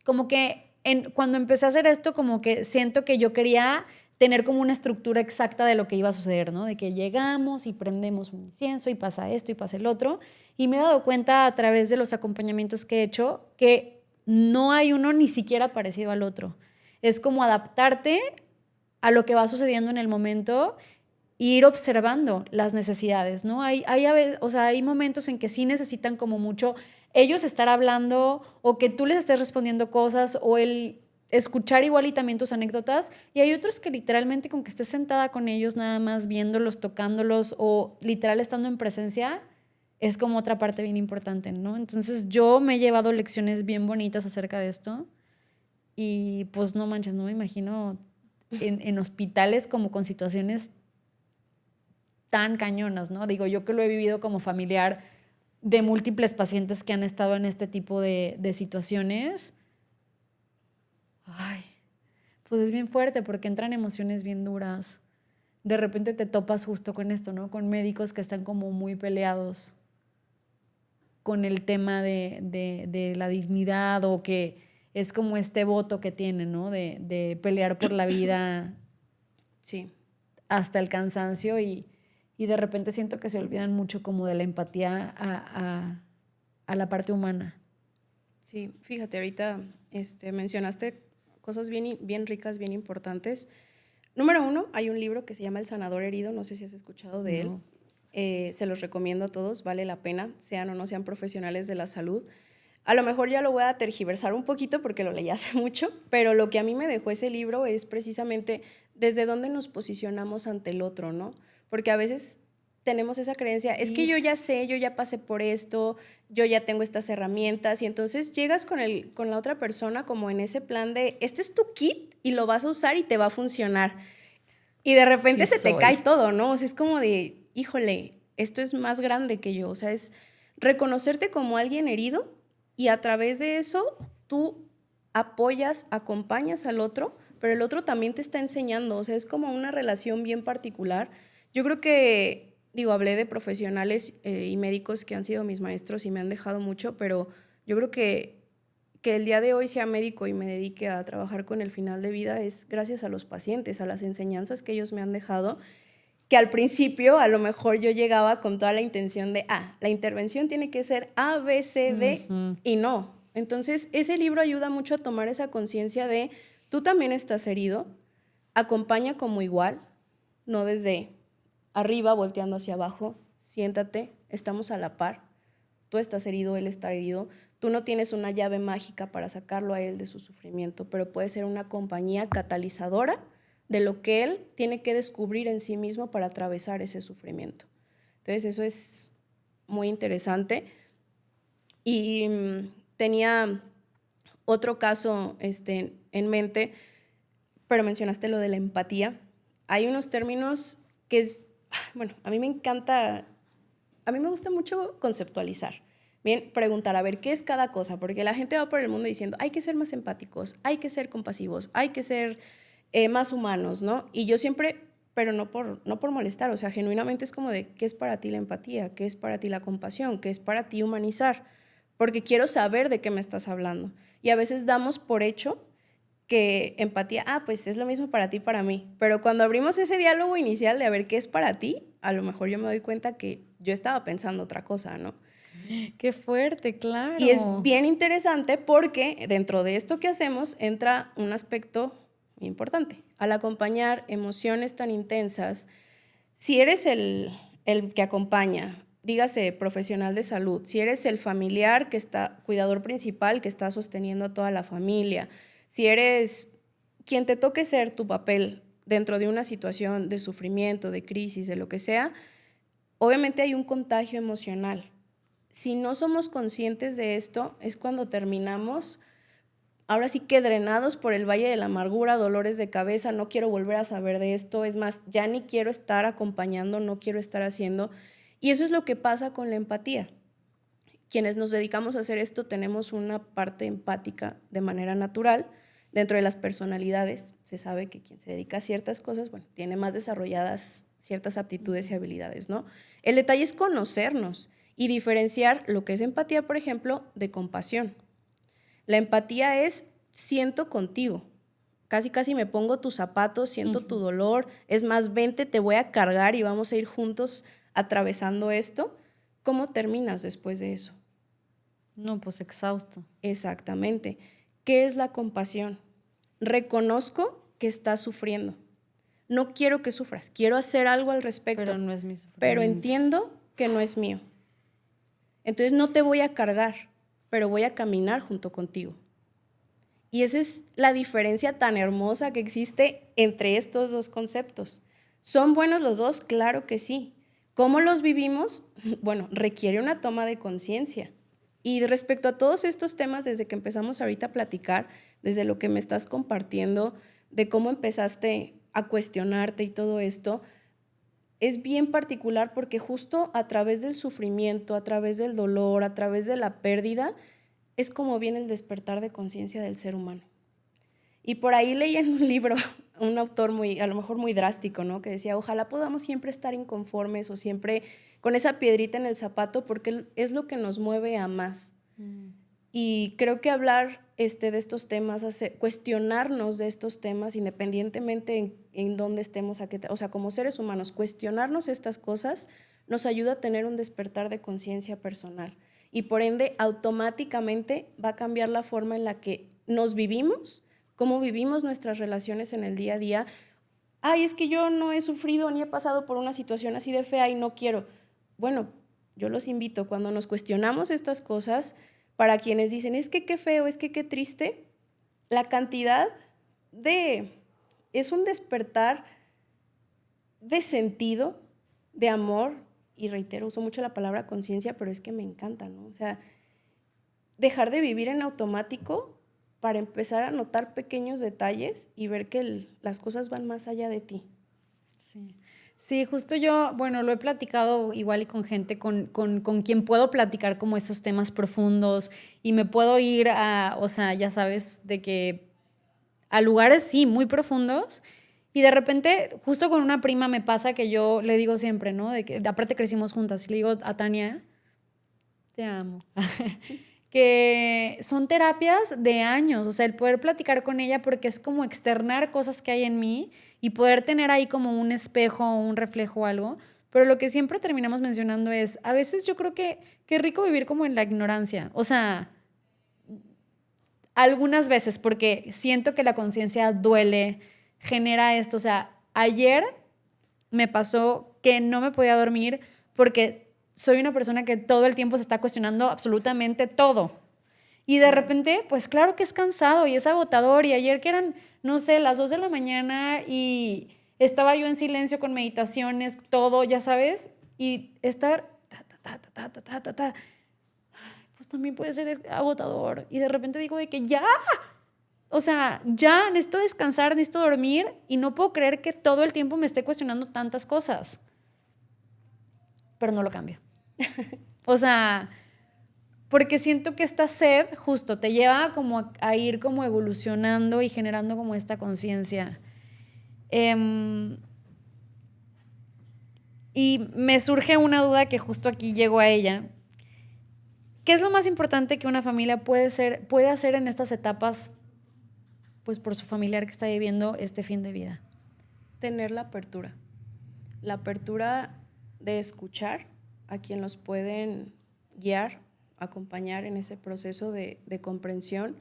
como que cuando empecé a hacer esto, como que siento que yo quería tener como una estructura exacta de lo que iba a suceder, ¿no? De que llegamos y prendemos un incienso y pasa esto y pasa el otro. Y me he dado cuenta a través de los acompañamientos que he hecho que no hay uno ni siquiera parecido al otro. Es como adaptarte a lo que va sucediendo en el momento e ir observando las necesidades, ¿no? O sea, hay momentos en que sí necesitan como mucho ellos estar hablando o que tú les estés respondiendo cosas o el escuchar igual y también tus anécdotas, y hay otros que literalmente con que estés sentada con ellos nada más viéndolos, tocándolos o literal estando en presencia es como otra parte bien importante, ¿no? Entonces yo me he llevado lecciones bien bonitas acerca de esto y pues no manches, no me imagino en hospitales como con situaciones tan cañonas, ¿no? Digo, yo que lo he vivido como familiar de múltiples pacientes que han estado en este tipo de situaciones. Ay, pues es bien fuerte porque entran emociones bien duras. De repente te topas justo con esto, ¿no? Con médicos que están como muy peleados con el tema de la dignidad o que es como este voto que tienen, ¿no? De pelear por la vida Sí. hasta el cansancio y de repente siento que se olvidan mucho como de la empatía a la parte humana. Sí, fíjate, ahorita mencionaste cosas bien ricas, bien importantes. Número 1, hay un libro que se llama El sanador herido, no sé si has escuchado de él. Se los recomiendo a todos, vale la pena, sean o no sean profesionales de la salud. A lo mejor ya lo voy a tergiversar un poquito porque lo leí hace mucho, pero lo que a mí me dejó ese libro es precisamente desde dónde nos posicionamos ante el otro, ¿no? Porque a veces tenemos esa creencia, es que yo ya sé, yo ya pasé por esto, yo ya tengo estas herramientas, y entonces llegas con la otra persona como en ese plan de, este es tu kit y lo vas a usar y te va a funcionar. Y de repente Sí se te cae todo, ¿no? O sea, es como de, híjole, esto es más grande que yo. O sea, es reconocerte como alguien herido y a través de eso tú apoyas, acompañas al otro, pero el otro también te está enseñando. O sea, es como una relación bien particular. Yo creo que, hablé de profesionales y médicos que han sido mis maestros y me han dejado mucho, pero yo creo que el día de hoy sea médico y me dedique a trabajar con el final de vida es gracias a los pacientes, a las enseñanzas que ellos me han dejado, que al principio a lo mejor yo llegaba con toda la intención de, la intervención tiene que ser A, B, C, D, y no. Entonces, ese libro ayuda mucho a tomar esa conciencia de, tú también estás herido, acompaña como igual, no desde arriba volteando hacia abajo, siéntate, estamos a la par, tú estás herido, él está herido, tú no tienes una llave mágica para sacarlo a él de su sufrimiento, pero puede ser una compañía catalizadora de lo que él tiene que descubrir en sí mismo para atravesar ese sufrimiento. Entonces eso es muy interesante. Y tenía otro caso en mente, pero mencionaste lo de la empatía. Hay unos términos que a mí me encanta, a mí me gusta mucho conceptualizar. Bien, preguntar, a ver, ¿qué es cada cosa? Porque la gente va por el mundo diciendo, hay que ser más empáticos, hay que ser compasivos, hay que ser más humanos, ¿no? Y yo siempre, pero no por molestar, o sea, genuinamente es como de, ¿qué es para ti la empatía? ¿Qué es para ti la compasión? ¿Qué es para ti humanizar? Porque quiero saber de qué me estás hablando. Y a veces damos por hecho que empatía, pues es lo mismo para ti y para mí. Pero cuando abrimos ese diálogo inicial de a ver qué es para ti, a lo mejor yo me doy cuenta que yo estaba pensando otra cosa, ¿no? ¡Qué fuerte, claro! Y es bien interesante porque dentro de esto que hacemos entra un aspecto importante, al acompañar emociones tan intensas, si eres el que acompaña, dígase profesional de salud, si eres el familiar que está, cuidador principal que está sosteniendo a toda la familia, si eres quien te toque ser tu papel dentro de una situación de sufrimiento, de crisis, de lo que sea, obviamente hay un contagio emocional. Si no somos conscientes de esto, es cuando terminamos, ahora sí que drenados por el valle de la amargura, dolores de cabeza, no quiero volver a saber de esto, es más, ya ni quiero estar acompañando, no quiero estar haciendo. Y eso es lo que pasa con la empatía. Quienes nos dedicamos a hacer esto tenemos una parte empática de manera natural. Dentro de las personalidades se sabe que quien se dedica a ciertas cosas, bueno, tiene más desarrolladas ciertas aptitudes y habilidades, ¿no? El detalle es conocernos y diferenciar lo que es empatía, por ejemplo, de compasión. La empatía es siento contigo, casi me pongo tus zapatos, siento tu dolor, es más, vente, te voy a cargar y vamos a ir juntos atravesando esto. ¿Cómo terminas después de eso? No, pues exhausto. Exactamente. ¿Qué es la compasión? Reconozco que estás sufriendo. No quiero que sufras, quiero hacer algo al respecto. Pero no es mi sufrimiento. Pero entiendo que no es mío. Entonces no te voy a cargar, pero voy a caminar junto contigo. Y esa es la diferencia tan hermosa que existe entre estos dos conceptos. ¿Son buenos los dos? Claro que sí. ¿Cómo los vivimos? Bueno, requiere una toma de conciencia. Y respecto a todos estos temas, desde que empezamos ahorita a platicar, desde lo que me estás compartiendo, de cómo empezaste a cuestionarte y todo esto, es bien particular porque justo a través del sufrimiento, a través del dolor, a través de la pérdida, es como viene el despertar de conciencia del ser humano. Y por ahí leí en un libro un autor a lo mejor muy drástico, ¿no? Que decía, ojalá podamos siempre estar inconformes o siempre con esa piedrita en el zapato porque es lo que nos mueve a más. Y creo que hablar de estos temas, cuestionarnos de estos temas, independientemente en dónde estemos, o sea, como seres humanos, cuestionarnos estas cosas nos ayuda a tener un despertar de conciencia personal. Y por ende, automáticamente va a cambiar la forma en la que nos vivimos, cómo vivimos nuestras relaciones en el día a día. Ay, es que yo no he sufrido ni he pasado por una situación así de fea y no quiero. Bueno, yo los invito, cuando nos cuestionamos estas cosas, para quienes dicen, es que qué feo, es que qué triste, la cantidad es un despertar de sentido, de amor, y reitero, uso mucho la palabra conciencia, pero es que me encanta, ¿no? O sea, dejar de vivir en automático para empezar a notar pequeños detalles y ver que las cosas van más allá de ti. Sí. Sí, justo yo, bueno, lo he platicado igual y con gente con quien puedo platicar como esos temas profundos y me puedo ir o sea, ya sabes, de que a lugares, sí, muy profundos. Y de repente, justo con una prima me pasa que yo le digo siempre, ¿no? De que aparte crecimos juntas y le digo a Tania, te amo. Que son terapias de años, o sea, el poder platicar con ella porque es como externar cosas que hay en mí y poder tener ahí como un espejo, un reflejo o algo. Pero lo que siempre terminamos mencionando es, a veces yo creo que qué rico vivir como en la ignorancia, o sea, algunas veces, porque siento que la conciencia duele, genera esto. O sea, ayer me pasó que no me podía dormir porque soy una persona que todo el tiempo se está cuestionando absolutamente todo. Y de repente, pues claro que es cansado y es agotador. Y ayer que eran, no sé, las 2 de la mañana y estaba yo en silencio con meditaciones, todo, ya sabes, y estar pues también puede ser agotador. Y de repente digo de que ya, o sea, ya necesito descansar, necesito dormir y no puedo creer que todo el tiempo me esté cuestionando tantas cosas. Pero no lo cambio. O sea, porque siento que esta sed justo te lleva como a ir como evolucionando y generando como esta conciencia. Y me surge una duda que justo aquí llego a ella. ¿Qué es lo más importante que una familia puede hacer en estas etapas, pues por su familiar que está viviendo este fin de vida? Tener la apertura de escuchar a quien los pueden guiar, acompañar en ese proceso de comprensión,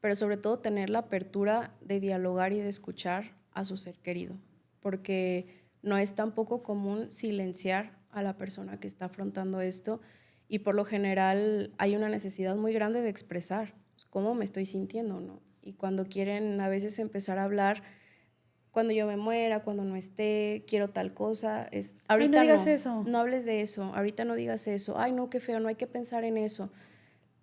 pero sobre todo tener la apertura de dialogar y de escuchar a su ser querido, porque no es tampoco común silenciar a la persona que está afrontando esto y por lo general hay una necesidad muy grande de expresar cómo me estoy sintiendo, ¿no? Y cuando quieren a veces empezar a hablar, cuando yo me muera, cuando no esté, quiero tal cosa, ahorita ay, no digas eso. no hables de eso, ahorita no digas eso, ay no, qué feo, no hay que pensar en eso.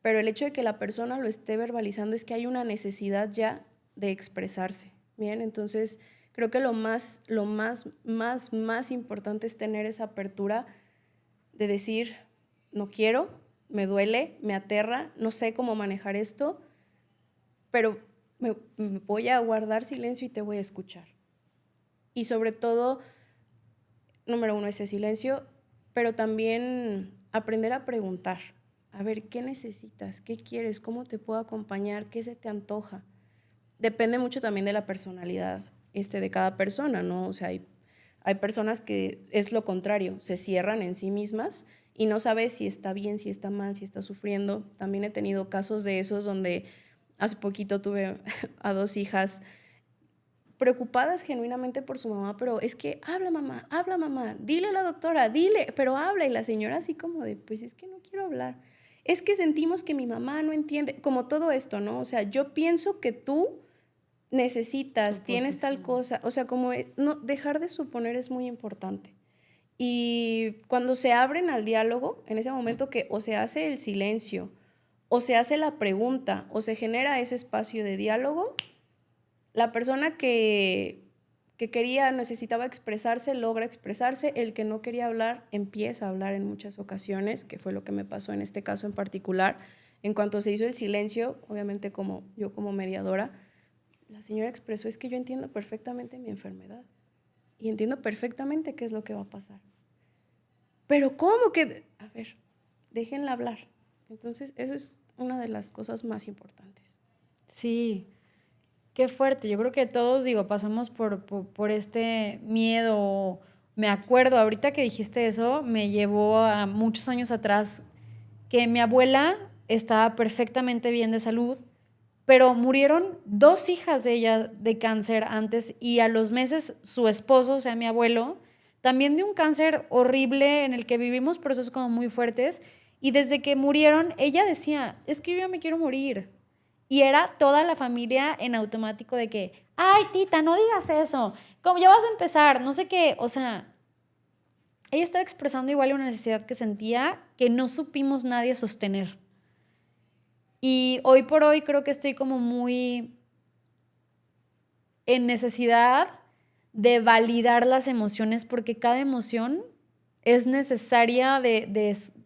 Pero el hecho de que la persona lo esté verbalizando es que hay una necesidad ya de expresarse, ¿bien? Entonces, creo que lo más importante es tener esa apertura de decir, no quiero, me duele, me aterra, no sé cómo manejar esto, pero me voy a guardar silencio y te voy a escuchar. Y sobre todo, número 1, ese silencio, pero también aprender a preguntar. A ver, ¿qué necesitas? ¿Qué quieres? ¿Cómo te puedo acompañar? ¿Qué se te antoja? Depende mucho también de la personalidad de cada persona, ¿no? O sea, hay personas que es lo contrario, se cierran en sí mismas y no sabes si está bien, si está mal, si está sufriendo. También he tenido casos de esos donde hace poquito tuve a 2 hijas preocupadas genuinamente por su mamá, pero es que habla mamá, dile a la doctora, dile, pero habla. Y la señora así como de, pues es que no quiero hablar. Es que sentimos que mi mamá no entiende, como todo esto, ¿no? O sea, yo pienso que tú necesitas, tienes tal cosa, o sea, como no, dejar de suponer es muy importante. Y cuando se abren al diálogo, en ese momento que o se hace el silencio, o se hace la pregunta, o se genera ese espacio de diálogo, la persona que necesitaba expresarse, logra expresarse. El que no quería hablar, empieza a hablar en muchas ocasiones, que fue lo que me pasó en este caso en particular. En cuanto se hizo el silencio, obviamente yo como mediadora, la señora expresó, es que yo entiendo perfectamente mi enfermedad y entiendo perfectamente qué es lo que va a pasar. Pero ¿cómo que? A ver, déjenla hablar. Entonces, eso es una de las cosas más importantes. Sí, qué fuerte. Yo creo que todos, pasamos por este miedo. Me acuerdo, ahorita que dijiste eso, me llevó a muchos años atrás que mi abuela estaba perfectamente bien de salud, pero murieron 2 hijas de ella de cáncer antes y a los meses su esposo, o sea, mi abuelo, también de un cáncer horrible en el que vivimos procesos como muy fuertes y desde que murieron ella decía, es que yo ya me quiero morir. Y era toda la familia en automático de que, ay, tita, no digas eso, como ya vas a empezar, no sé qué, o sea, ella estaba expresando igual una necesidad que sentía que no supimos nadie sostener. Y hoy por hoy creo que estoy como muy en necesidad de validar las emociones porque cada emoción es necesaria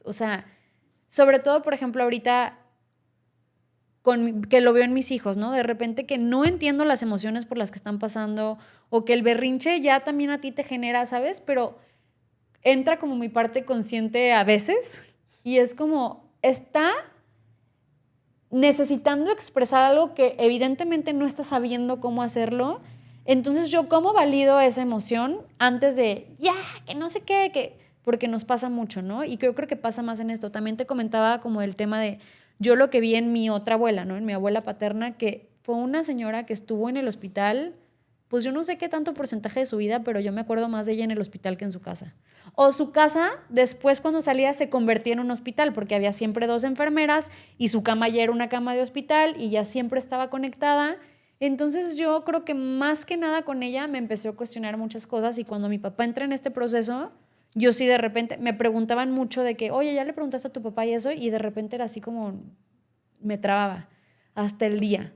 o sea, sobre todo, por ejemplo, ahorita que lo veo en mis hijos, ¿no? De repente que no entiendo las emociones por las que están pasando o que el berrinche ya también a ti te genera, ¿sabes? Pero entra como mi parte consciente a veces y es como, está necesitando expresar algo que evidentemente no está sabiendo cómo hacerlo. Entonces yo cómo valido esa emoción antes de, que no sé qué, porque nos pasa mucho, ¿no? Y creo que pasa más en esto. También te comentaba como el tema de yo lo que vi en mi otra abuela, ¿no? En mi abuela paterna, que fue una señora que estuvo en el hospital, pues yo no sé qué tanto porcentaje de su vida, pero yo me acuerdo más de ella en el hospital que en su casa. O su casa, después cuando salía, se convertía en un hospital, porque había siempre 2 enfermeras y su cama ya era una cama de hospital y ya siempre estaba conectada. Entonces yo creo que más que nada con ella me empecé a cuestionar muchas cosas y cuando mi papá entra en este proceso, yo sí de repente me preguntaban mucho de que, oye, ¿ya le preguntaste a tu papá y eso? Y de repente era así como me trababa hasta el día.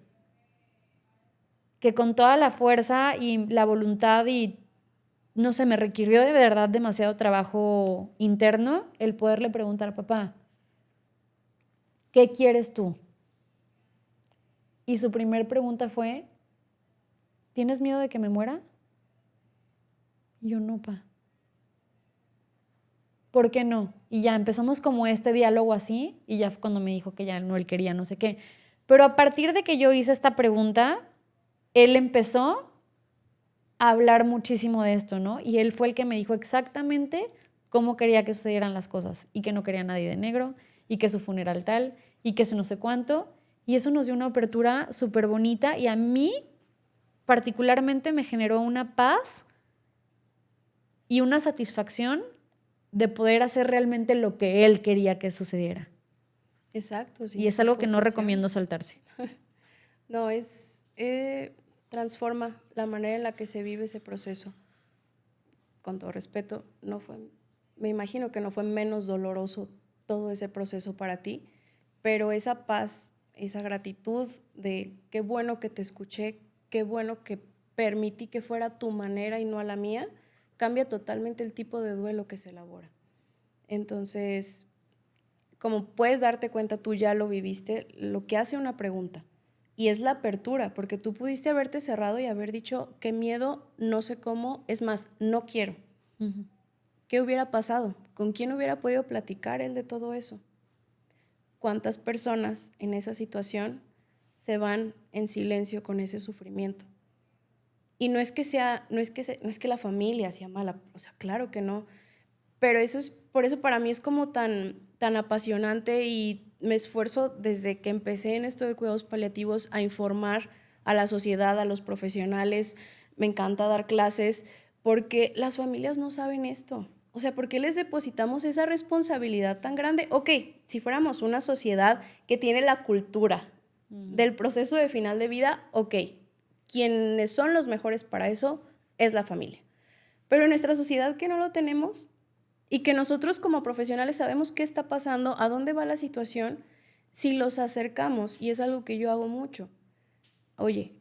Que con toda la fuerza y la voluntad y, no sé, me requirió de verdad demasiado trabajo interno el poderle preguntar, papá, ¿qué quieres tú? Y su primer pregunta fue, ¿tienes miedo de que me muera? Y yo, no, pa. ¿Por qué no? Y ya empezamos como este diálogo así y ya fue cuando me dijo que ya no, él quería no sé qué. Pero a partir de que yo hice esta pregunta, él empezó a hablar muchísimo de esto, ¿no? Y él fue el que me dijo exactamente cómo quería que sucedieran las cosas y que no quería a nadie de negro y que su funeral tal y que eso no sé cuánto. Y eso nos dio una apertura súper bonita y a mí particularmente me generó una paz y una satisfacción de poder hacer realmente lo que él quería que sucediera. Exacto. Y es algo que no recomiendo saltarse. No, transforma la manera en la que se vive ese proceso. Con todo respeto, me imagino que no fue menos doloroso todo ese proceso para ti, pero esa paz, esa gratitud de qué bueno que te escuché, qué bueno que permití que fuera a tu manera y no a la mía, cambia totalmente el tipo de duelo que se elabora. Entonces, como puedes darte cuenta, tú ya lo viviste, lo que hace una pregunta, y es la apertura, porque tú pudiste haberte cerrado y haber dicho, qué miedo, no sé cómo, es más, no quiero. Uh-huh. ¿Qué hubiera pasado? ¿Con quién hubiera podido platicar él de todo eso? ¿Cuántas personas en esa situación se van en silencio con ese sufrimiento? Y no es que la familia sea mala, o sea, claro que no, pero por eso para mí es como tan apasionante, y me esfuerzo desde que empecé en esto de cuidados paliativos a informar a la sociedad, a los profesionales. Me encanta dar clases porque las familias no saben esto. O sea, ¿por qué les depositamos esa responsabilidad tan grande? Ok, si fuéramos una sociedad que tiene la cultura del proceso de final de vida, ok, quienes son los mejores para eso es la familia. Pero en nuestra sociedad que no lo tenemos, y que nosotros como profesionales sabemos qué está pasando, a dónde va la situación, si los acercamos, y es algo que yo hago mucho. Oye,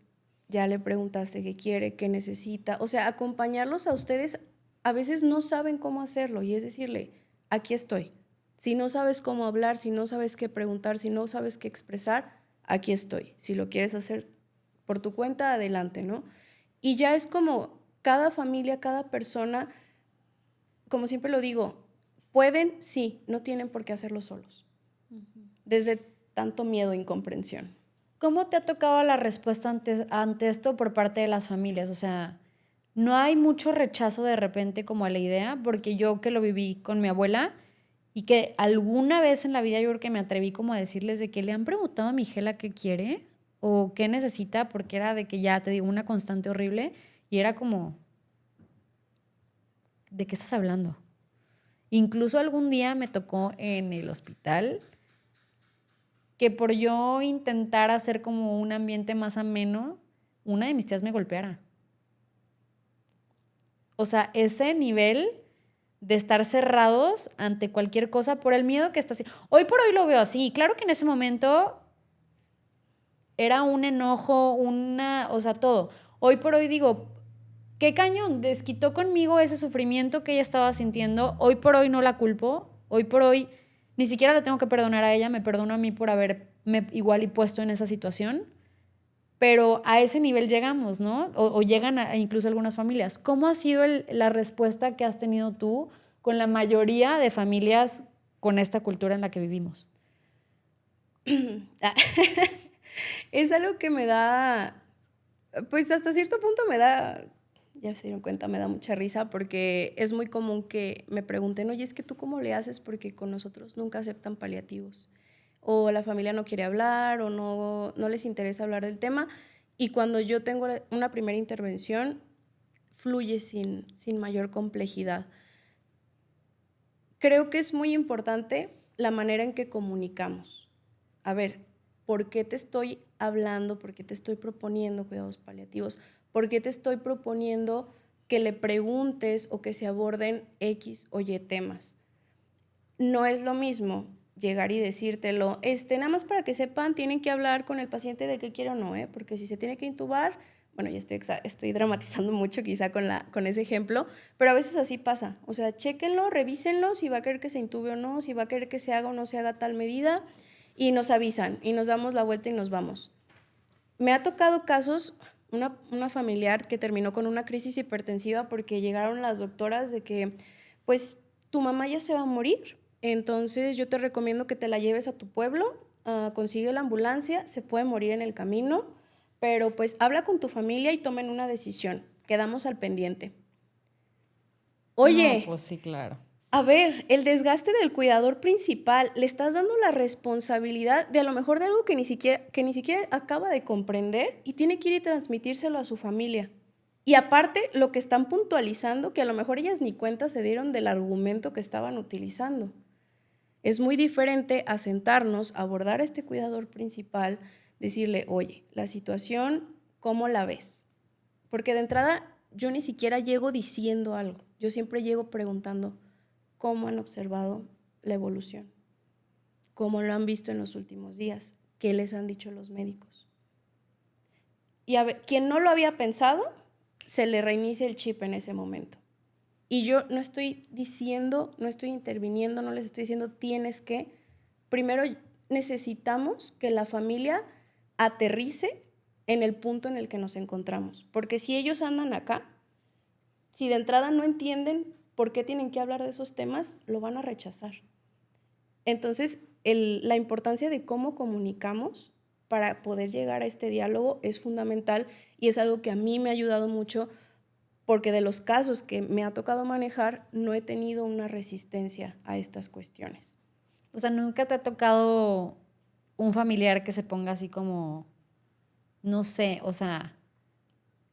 ya le preguntaste qué quiere, qué necesita, o sea, acompañarlos a ustedes. A veces no saben cómo hacerlo, y es decirle, aquí estoy. Si no sabes cómo hablar, si no sabes qué preguntar, si no sabes qué expresar, aquí estoy. Si lo quieres hacer por tu cuenta, adelante, ¿no? Y ya es como cada familia, cada persona, como siempre lo digo, pueden, sí, no tienen por qué hacerlo solos. Desde tanto miedo e incomprensión. ¿Cómo te ha tocado la respuesta ante esto por parte de las familias? O sea, no hay mucho rechazo de repente como a la idea, porque yo que lo viví con mi abuela y que alguna vez en la vida yo creo que me atreví como a decirles de que le han preguntado a mi Gela qué quiere o qué necesita, porque era de que ya te digo una constante horrible, y era como, ¿de qué estás hablando? Incluso algún día me tocó en el hospital que por yo intentar hacer como un ambiente más ameno, una de mis tías me golpeara. O sea, ese nivel de estar cerrados ante cualquier cosa por el miedo que está así. Hoy por hoy lo veo así. Claro que en ese momento era un enojo, o sea, todo. Hoy por hoy digo, qué cañón, desquitó conmigo ese sufrimiento que ella estaba sintiendo. Hoy por hoy no la culpo. Hoy por hoy ni siquiera le tengo que perdonar a ella, me perdono a mí por haberme igual y puesto en esa situación. Pero a ese nivel llegamos, ¿no? O llegan incluso algunas familias. ¿Cómo ha sido la respuesta que has tenido tú con la mayoría de familias con esta cultura en la que vivimos? Es algo que me da, pues hasta cierto punto me da, ya se dieron cuenta, me da mucha risa, porque es muy común que me pregunten, oye, es que tú ¿cómo le haces? Porque con nosotros nunca aceptan paliativos, o la familia no quiere hablar, o no les interesa hablar del tema, y cuando yo tengo una primera intervención, fluye sin mayor complejidad. Creo que es muy importante la manera en que comunicamos. A ver, ¿por qué te estoy hablando? ¿Por qué te estoy proponiendo cuidados paliativos? ¿Por qué te estoy proponiendo que le preguntes o que se aborden X o Y temas? No es lo mismo llegar y decírtelo, nada más para que sepan, tienen que hablar con el paciente de qué quiere o no, porque si se tiene que intubar, bueno, ya estoy dramatizando mucho quizá con ese ejemplo, pero a veces así pasa. O sea, chéquenlo, revísenlo, si va a querer que se intube o no, si va a querer que se haga o no se haga tal medida, y nos avisan y nos damos la vuelta y nos vamos. Me ha tocado casos, una familiar que terminó con una crisis hipertensiva porque llegaron las doctoras de que, pues, tu mamá ya se va a morir, entonces yo te recomiendo que te la lleves a tu pueblo, consigue la ambulancia, se puede morir en el camino, pero pues habla con tu familia y tomen una decisión, quedamos al pendiente. Oye, No, pues sí, claro. A ver, el desgaste del cuidador principal, le estás dando la responsabilidad de a lo mejor de algo que ni siquiera acaba de comprender y tiene que ir y transmitírselo a su familia. Y aparte, lo que están puntualizando, que a lo mejor ellas ni cuenta se dieron del argumento que estaban utilizando. Es muy diferente a sentarnos, abordar a este cuidador principal, decirle, oye, la situación, ¿cómo la ves? Porque de entrada yo ni siquiera llego diciendo algo, yo siempre llego preguntando cómo han observado la evolución, cómo lo han visto en los últimos días, qué les han dicho los médicos. Y a ver, quien no lo había pensado, se le reinicia el chip en ese momento. Y yo no estoy diciendo, no estoy interviniendo, no les estoy diciendo tienes que. Primero necesitamos que la familia aterrice en el punto en el que nos encontramos. Porque si ellos andan acá, si de entrada no entienden por qué tienen que hablar de esos temas, lo van a rechazar. Entonces, la importancia de cómo comunicamos para poder llegar a este diálogo es fundamental y es algo que a mí me ha ayudado mucho porque de los casos que me ha tocado manejar no he tenido una resistencia a estas cuestiones. O sea, ¿nunca te ha tocado un familiar que se ponga así como, no sé, o sea,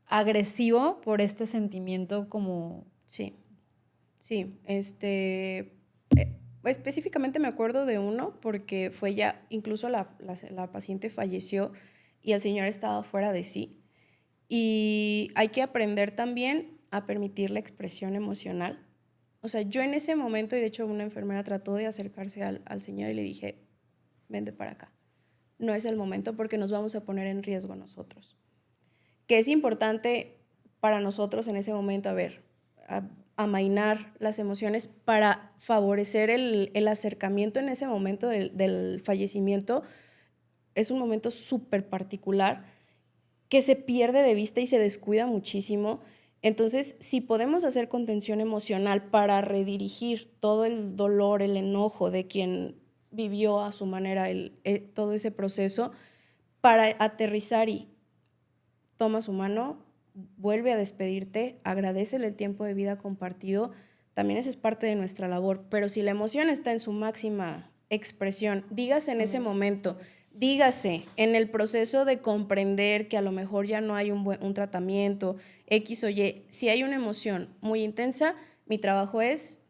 agresivo por este sentimiento como... Sí, específicamente me acuerdo de uno porque fue ya, incluso la paciente falleció y el señor estaba fuera de sí. Y hay que aprender también a permitir la expresión emocional. O sea, yo en ese momento, y de hecho una enfermera trató de acercarse al señor y le dije, vente para acá. No es el momento porque nos vamos a poner en riesgo nosotros. Que es importante para nosotros en ese momento, amainar las emociones para favorecer el acercamiento en ese momento del fallecimiento. Es un momento súper particular que se pierde de vista y se descuida muchísimo. Entonces, si podemos hacer contención emocional para redirigir todo el dolor, el enojo de quien vivió a su manera todo ese proceso, para aterrizar y toma su mano, vuelve a despedirte, agradécele el tiempo de vida compartido, también esa es parte de nuestra labor. Pero si la emoción está en su máxima expresión, dígase en ese momento, dígase en el proceso de comprender que a lo mejor ya no hay un tratamiento, X o Y, si hay una emoción muy intensa, mi trabajo es,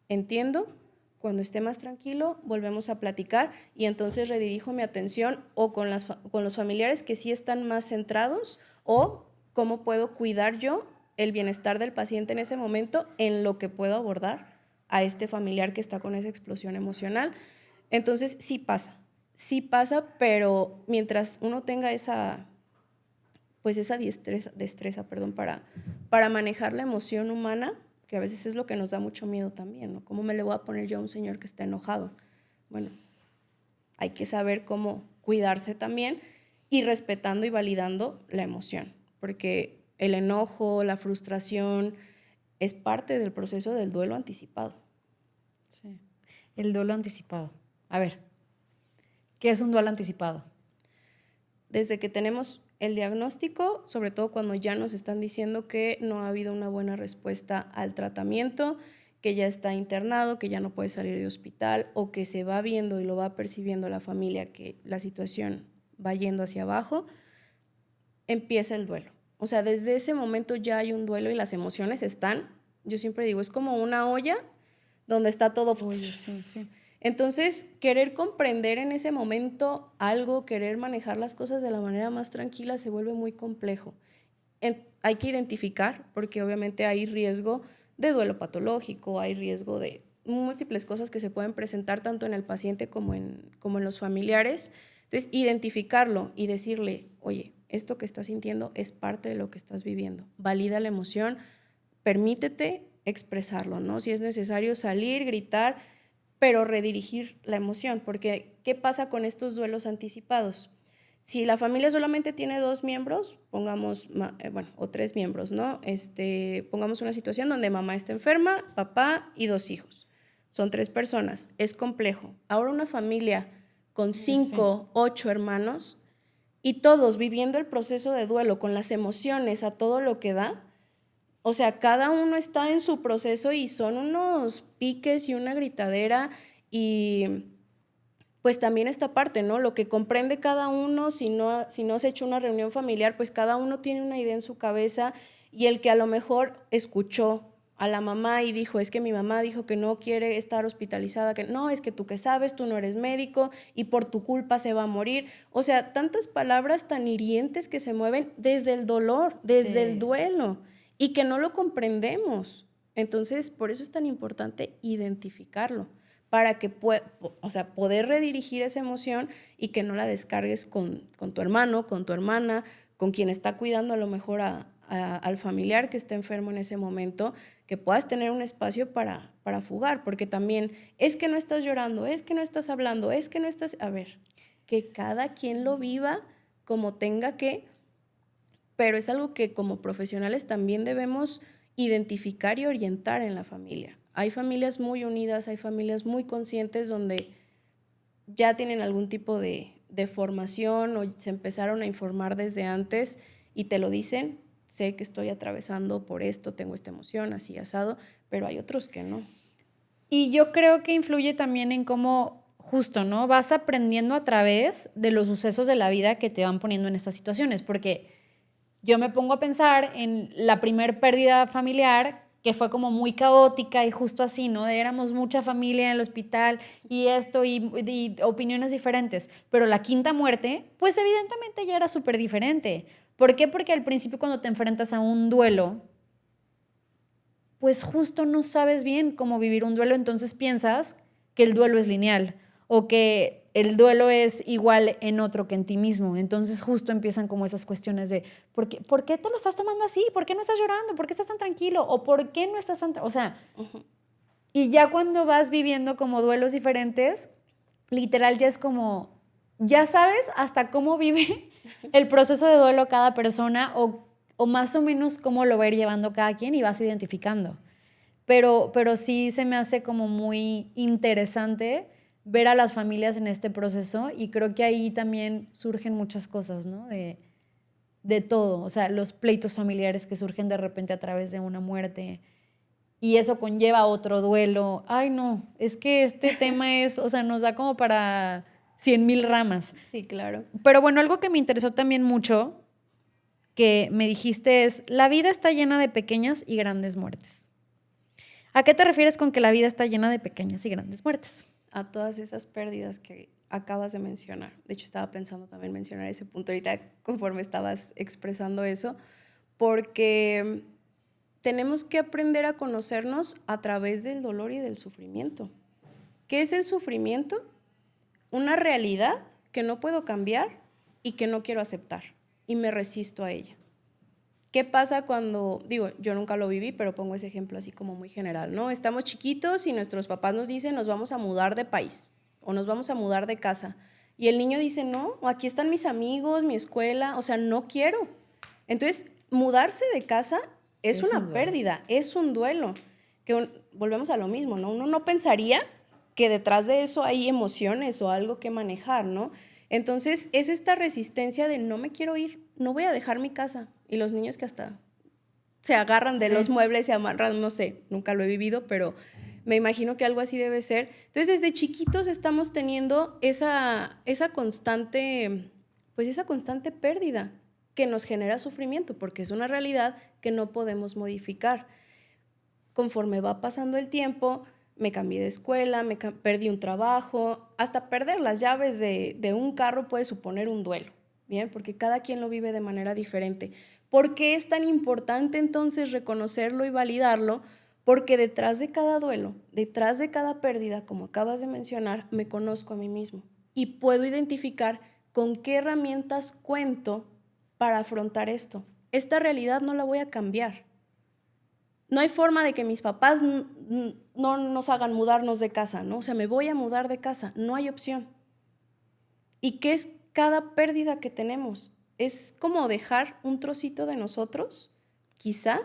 entiendo, cuando esté más tranquilo, volvemos a platicar y entonces redirijo mi atención o con los familiares que sí están más centrados o cómo puedo cuidar yo el bienestar del paciente en ese momento en lo que puedo abordar a este familiar que está con esa explosión emocional. Entonces sí pasa, pero mientras uno tenga esa destreza para manejar la emoción humana, que a veces es lo que nos da mucho miedo también, ¿no? ¿Cómo me le voy a poner yo a un señor que está enojado? Bueno, hay que saber cómo cuidarse también y respetando y validando la emoción, porque el enojo, la frustración es parte del proceso del duelo anticipado. Sí, el duelo anticipado. A ver, ¿qué es un duelo anticipado? Desde que tenemos el diagnóstico, sobre todo cuando ya nos están diciendo que no ha habido una buena respuesta al tratamiento, que ya está internado, que ya no puede salir de hospital o que se va viendo y lo va percibiendo la familia que la situación va yendo hacia abajo, empieza el duelo. O sea, desde ese momento ya hay un duelo y las emociones están, yo siempre digo, es como una olla donde está todo. Sí. Entonces, querer comprender en ese momento algo, querer manejar las cosas de la manera más tranquila se vuelve muy complejo. Hay que identificar, porque obviamente hay riesgo de duelo patológico, hay riesgo de múltiples cosas que se pueden presentar tanto en el paciente como en los familiares. Entonces, identificarlo y decirle, oye, esto que estás sintiendo es parte de lo que estás viviendo. Valida la emoción, permítete expresarlo, ¿no? Si es necesario salir, gritar, pero redirigir la emoción, porque ¿qué pasa con estos duelos anticipados? Si la familia solamente tiene 2 miembros, o 3 miembros, ¿no? Pongamos una situación donde mamá está enferma, papá y 2 hijos. Son 3 personas, es complejo. Ahora una familia con 5, 8 hermanos y todos viviendo el proceso de duelo con las emociones a todo lo que da, O sea, cada uno está en su proceso y son unos piques y una gritadera y pues también esta parte, ¿no? Lo que comprende cada uno, si no se ha hecho una reunión familiar, pues cada uno tiene una idea en su cabeza y el que a lo mejor escuchó a la mamá y dijo, es que mi mamá dijo que no quiere estar hospitalizada, que no, es que tú qué sabes, tú no eres médico y por tu culpa se va a morir. O sea, tantas palabras tan hirientes que se mueven desde el dolor, desde el duelo y que no lo comprendemos. Entonces, por eso es tan importante identificarlo, para que poder redirigir esa emoción y que no la descargues con tu hermano, con tu hermana, con quien está cuidando a lo mejor al familiar que está enfermo en ese momento, que puedas tener un espacio para fugar, porque también es que no estás llorando, es que no estás hablando, es que no estás... A ver, que cada quien lo viva como tenga que, pero es algo que como profesionales también debemos identificar y orientar en la familia. Hay familias muy unidas, hay familias muy conscientes donde ya tienen algún tipo de formación o se empezaron a informar desde antes y te lo dicen, sé que estoy atravesando por esto, tengo esta emoción, así asado, pero hay otros que no. Y yo creo que influye también en cómo justo, ¿no? Vas aprendiendo a través de los sucesos de la vida que te van poniendo en estas situaciones, porque yo me pongo a pensar en la primer pérdida familiar que fue como muy caótica y justo así, ¿no? Éramos mucha familia en el hospital y esto y opiniones diferentes. Pero la quinta muerte, pues evidentemente ya era súper diferente. ¿Por qué? Porque al principio cuando te enfrentas a un duelo, pues justo no sabes bien cómo vivir un duelo, entonces piensas que el duelo es lineal o que el duelo es igual en otro que en ti mismo. Entonces justo empiezan como esas cuestiones de ¿por qué te lo estás tomando así? ¿Por qué no estás llorando? ¿Por qué estás tan tranquilo? ¿O por qué no estás tan...? O sea, y ya cuando vas viviendo como duelos diferentes, literal ya es como, ya sabes hasta cómo vive el proceso de duelo cada persona o más o menos cómo lo va a ir llevando cada quien y vas identificando. Pero sí se me hace como muy interesante ver a las familias en este proceso y creo que ahí también surgen muchas cosas, ¿no? De todo, o sea, los pleitos familiares que surgen de repente a través de una muerte y eso conlleva otro duelo. Ay, no, es que este tema es, o sea, nos da como para 100,000 ramas. Sí, claro. Pero bueno, algo que me interesó también mucho, que me dijiste es, la vida está llena de pequeñas y grandes muertes. ¿A qué te refieres con que la vida está llena de pequeñas y grandes muertes? A todas esas pérdidas que acabas de mencionar. De hecho, estaba pensando también mencionar ese punto ahorita conforme estabas expresando eso, porque tenemos que aprender a conocernos a través del dolor y del sufrimiento. ¿Qué es el sufrimiento? Una realidad que no puedo cambiar y que no quiero aceptar y me resisto a ella. ¿Qué pasa cuando, digo, yo nunca lo viví, pero pongo ese ejemplo así como muy general, ¿no? Estamos chiquitos y nuestros papás nos dicen, nos vamos a mudar de país o nos vamos a mudar de casa. Y el niño dice, no, aquí están mis amigos, mi escuela, o sea, no quiero. Entonces, mudarse de casa es una pérdida, es un duelo. Volvemos a lo mismo, ¿no? Uno no pensaría que detrás de eso hay emociones o algo que manejar, ¿no? Entonces, es esta resistencia de no me quiero ir, no voy a dejar mi casa. Y los niños que hasta se agarran de los muebles, se amarran, no sé, nunca lo he vivido, pero me imagino que algo así debe ser. Entonces, desde chiquitos estamos teniendo esa constante, pues esa constante pérdida que nos genera sufrimiento, porque es una realidad que no podemos modificar. Conforme va pasando el tiempo, me cambié de escuela, perdí un trabajo, hasta perder las llaves de un carro puede suponer un duelo, ¿bien? Porque cada quien lo vive de manera diferente. ¿Por qué es tan importante entonces reconocerlo y validarlo? Porque detrás de cada duelo, detrás de cada pérdida, como acabas de mencionar, me conozco a mí mismo y puedo identificar con qué herramientas cuento para afrontar esto. Esta realidad no la voy a cambiar. No hay forma de que mis papás no nos hagan mudarnos de casa, ¿no? O sea, me voy a mudar de casa, no hay opción. ¿Y qué es cada pérdida que tenemos? Es como dejar un trocito de nosotros, quizá,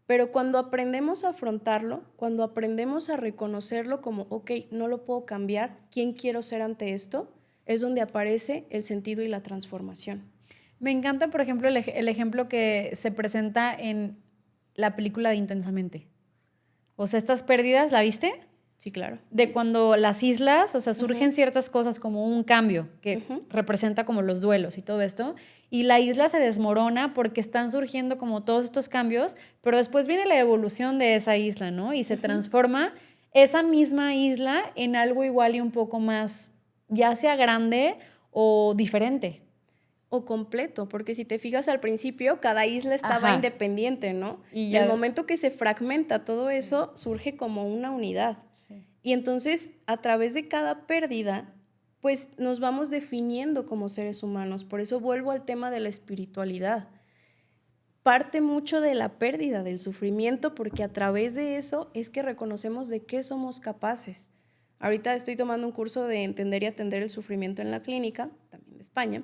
pero cuando aprendemos a afrontarlo, cuando aprendemos a reconocerlo como, ok, no lo puedo cambiar, ¿quién quiero ser ante esto? Es donde aparece el sentido y la transformación. Me encanta, por ejemplo, el ejemplo que se presenta en la película de Intensamente. O sea, estas pérdidas, ¿la viste? Sí, claro. De cuando las islas, o sea, surgen ciertas cosas como un cambio que representa como los duelos y todo esto, y la isla se desmorona porque están surgiendo como todos estos cambios, pero después viene la evolución de esa isla, ¿no? Y se transforma esa misma isla en algo igual y un poco más, ya sea grande o diferente. O completo, porque si te fijas al principio, cada isla estaba independiente, ¿no? Y en el momento que se fragmenta todo eso, surge como una unidad. Sí. Y entonces, a través de cada pérdida, pues nos vamos definiendo como seres humanos. Por eso vuelvo al tema de la espiritualidad. Parte mucho de la pérdida, del sufrimiento, porque a través de eso es que reconocemos de qué somos capaces. Ahorita estoy tomando un curso de entender y atender el sufrimiento en la clínica, también de España,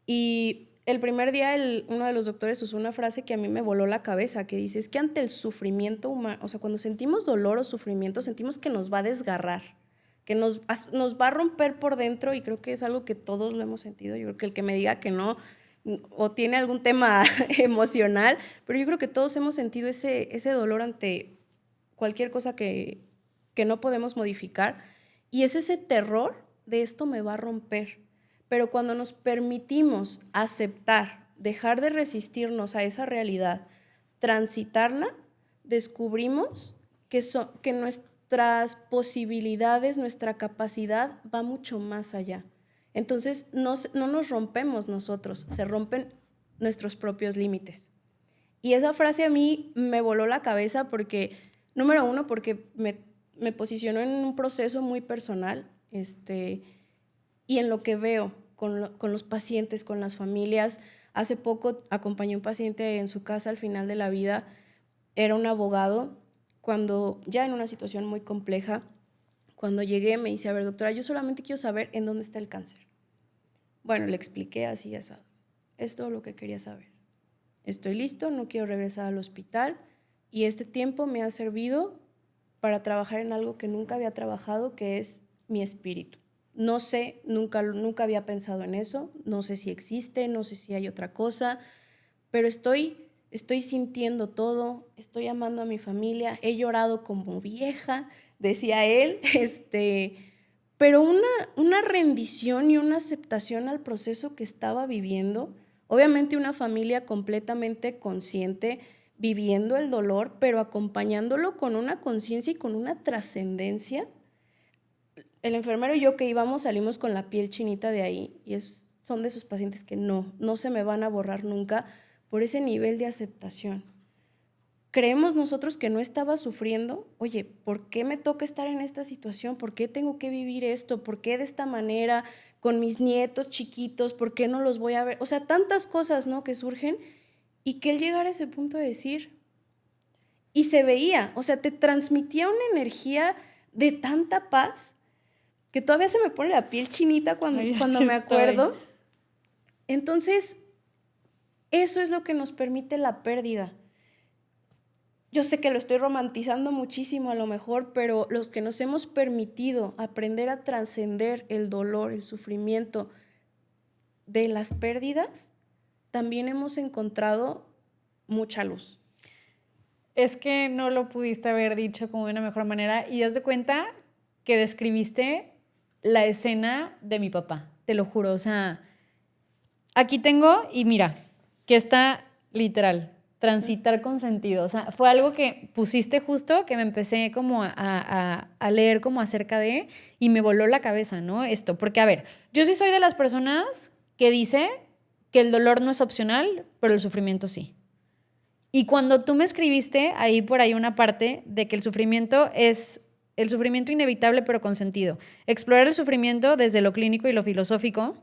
y el primer día uno de los doctores usó una frase que a mí me voló la cabeza, que dice, es que ante el sufrimiento humano, o sea, cuando sentimos dolor o sufrimiento, sentimos que nos va a desgarrar, que nos va a romper por dentro, y creo que es algo que todos lo hemos sentido. Yo creo que el que me diga que no, o tiene algún tema emocional, pero yo creo que todos hemos sentido ese dolor ante cualquier cosa que no podemos modificar, y es ese terror de esto me va a romper. Pero cuando nos permitimos aceptar, dejar de resistirnos a esa realidad, transitarla, descubrimos que nuestras posibilidades, nuestra capacidad va mucho más allá. Entonces no nos rompemos nosotros, se rompen nuestros propios límites. Y esa frase a mí me voló la cabeza porque, número uno, porque me posicionó en un proceso muy personal, y en lo que veo con los pacientes, con las familias. Hace poco acompañé a un paciente en su casa al final de la vida. Era un abogado, cuando ya en una situación muy compleja. Cuando llegué me dice, a ver, doctora, yo solamente quiero saber en dónde está el cáncer. Bueno, le expliqué así, asado. Es todo lo que quería saber. Estoy listo, no quiero regresar al hospital, y este tiempo me ha servido para trabajar en algo que nunca había trabajado, que es mi espíritu. No sé, nunca había pensado en eso, no sé si existe, no sé si hay otra cosa, pero estoy sintiendo todo, estoy amando a mi familia, he llorado como vieja, decía él, pero una rendición y una aceptación al proceso que estaba viviendo, obviamente una familia completamente consciente, viviendo el dolor, pero acompañándolo con una conciencia y con una trascendencia. El enfermero y yo que íbamos salimos con la piel chinita de ahí, y son de esos pacientes que no se me van a borrar nunca por ese nivel de aceptación. Creemos nosotros que no estaba sufriendo. Oye, ¿por qué me toca estar en esta situación? ¿Por qué tengo que vivir esto? ¿Por qué de esta manera con mis nietos chiquitos? ¿Por qué no los voy a ver? O sea, tantas cosas, ¿no?, que surgen, y que él llegara a ese punto de decir, y se veía, o sea, te transmitía una energía de tanta paz que todavía se me pone la piel chinita cuando me acuerdo. Entonces, eso es lo que nos permite la pérdida. Yo sé que lo estoy romantizando muchísimo a lo mejor, pero los que nos hemos permitido aprender a trascender el dolor, el sufrimiento de las pérdidas, también hemos encontrado mucha luz. Es que no lo pudiste haber dicho como de una mejor manera, y haz de cuenta que describiste la escena de mi papá, te lo juro. O sea, aquí tengo, y mira, que está literal, transitar con sentido. O sea, fue algo que pusiste justo, que me empecé como a leer como acerca de, y me voló la cabeza, ¿no? Esto, porque a ver, yo sí soy de las personas que dice que el dolor no es opcional, pero el sufrimiento sí. Y cuando tú me escribiste, ahí por ahí una parte de que el sufrimiento es el sufrimiento inevitable pero con sentido. Explorar el sufrimiento desde lo clínico y lo filosófico,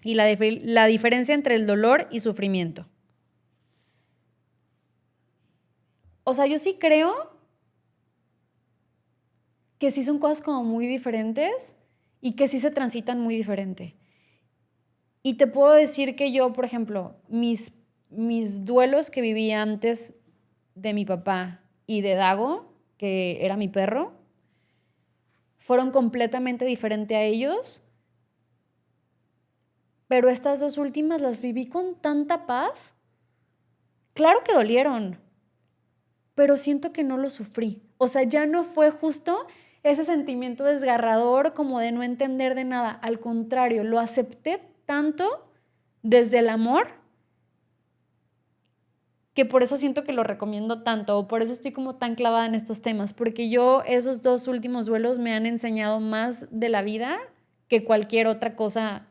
y la diferencia entre el dolor y sufrimiento. O sea, yo sí creo que sí son cosas como muy diferentes y que sí se transitan muy diferente. Y te puedo decir que yo, por ejemplo, mis duelos que viví antes de mi papá y de Dago, que era mi perro, fueron completamente diferentes a ellos, pero estas dos últimas las viví con tanta paz. Claro que dolieron, pero siento que no lo sufrí. O sea, ya no fue justo ese sentimiento desgarrador como de no entender de nada. Al contrario, lo acepté tanto desde el amor que por eso siento que lo recomiendo tanto, o por eso estoy como tan clavada en estos temas, porque yo esos 2 últimos duelos me han enseñado más de la vida que cualquier otra cosa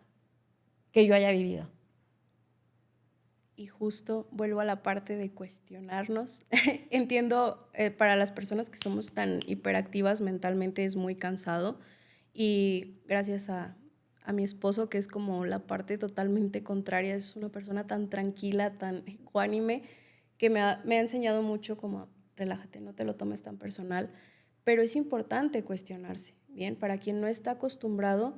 que yo haya vivido. Y justo vuelvo a la parte de cuestionarnos. Entiendo, para las personas que somos tan hiperactivas mentalmente es muy cansado, y gracias a mi esposo, que es como la parte totalmente contraria, es una persona tan tranquila, tan ecuánime, que me ha enseñado mucho como relájate, no te lo tomes tan personal, pero es importante cuestionarse, ¿bien? Para quien no está acostumbrado,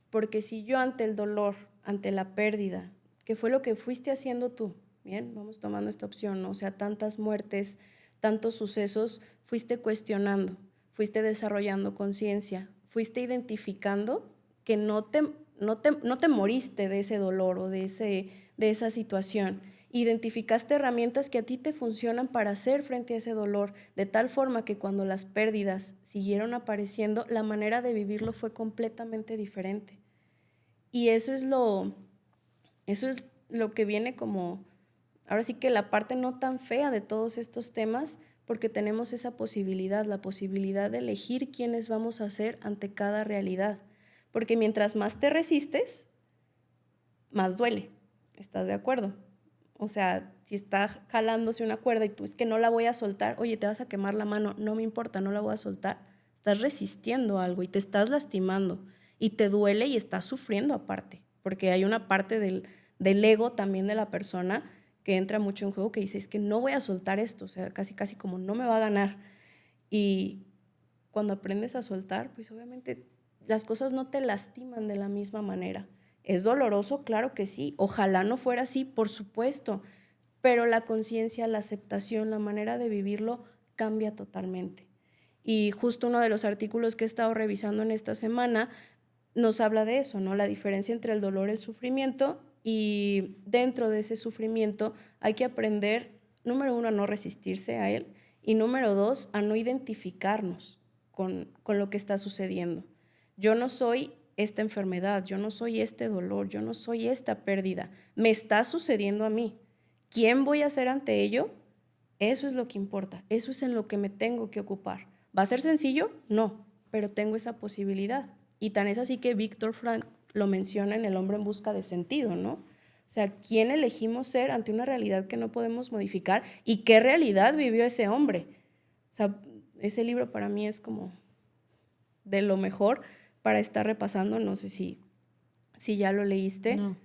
porque si yo ante el dolor, ante la pérdida, que fue lo que fuiste haciendo tú, bien, vamos tomando esta opción, ¿no? O sea, tantas muertes, tantos sucesos, fuiste cuestionando, fuiste desarrollando conciencia, fuiste identificando que no te moriste de ese dolor o de esa situación. Identificaste herramientas que a ti te funcionan para hacer frente a ese dolor, de tal forma que cuando las pérdidas siguieron apareciendo, la manera de vivirlo fue completamente diferente. Y eso es lo que viene como, ahora sí que la parte no tan fea de todos estos temas, porque tenemos esa posibilidad, la posibilidad de elegir quiénes vamos a ser ante cada realidad. Porque mientras más te resistes, más duele. ¿Estás de acuerdo? O sea, si está jalándose una cuerda y tú es que no la voy a soltar, oye, te vas a quemar la mano, no me importa, no la voy a soltar. Estás resistiendo algo y te estás lastimando y te duele y estás sufriendo aparte, porque hay una parte del ego también de la persona que entra mucho en juego, que dice, es que no voy a soltar esto, o sea, casi como no me va a ganar. Y cuando aprendes a soltar, pues obviamente las cosas no te lastiman de la misma manera. ¿Es doloroso? Claro que sí. Ojalá no fuera así, por supuesto, pero la conciencia, la aceptación, la manera de vivirlo cambia totalmente. Y justo uno de los artículos que he estado revisando en esta semana nos habla de eso, ¿no? La diferencia entre el dolor y el sufrimiento, y dentro de ese sufrimiento hay que aprender, número 1, a no resistirse a él, y número 2, a no identificarnos con lo que está sucediendo. Yo no soy esta enfermedad, yo no soy este dolor, yo no soy esta pérdida, me está sucediendo a mí. ¿Quién voy a ser ante ello? Eso es lo que importa, eso es en lo que me tengo que ocupar. ¿Va a ser sencillo? No, pero tengo esa posibilidad. Y tan es así que Viktor Frankl lo menciona en El hombre en busca de sentido, ¿no? O sea, ¿quién elegimos ser ante una realidad que no podemos modificar? ¿Y qué realidad vivió ese hombre? O sea, ese libro para mí es como de lo mejor para estar repasando. No sé si ya lo leíste. No.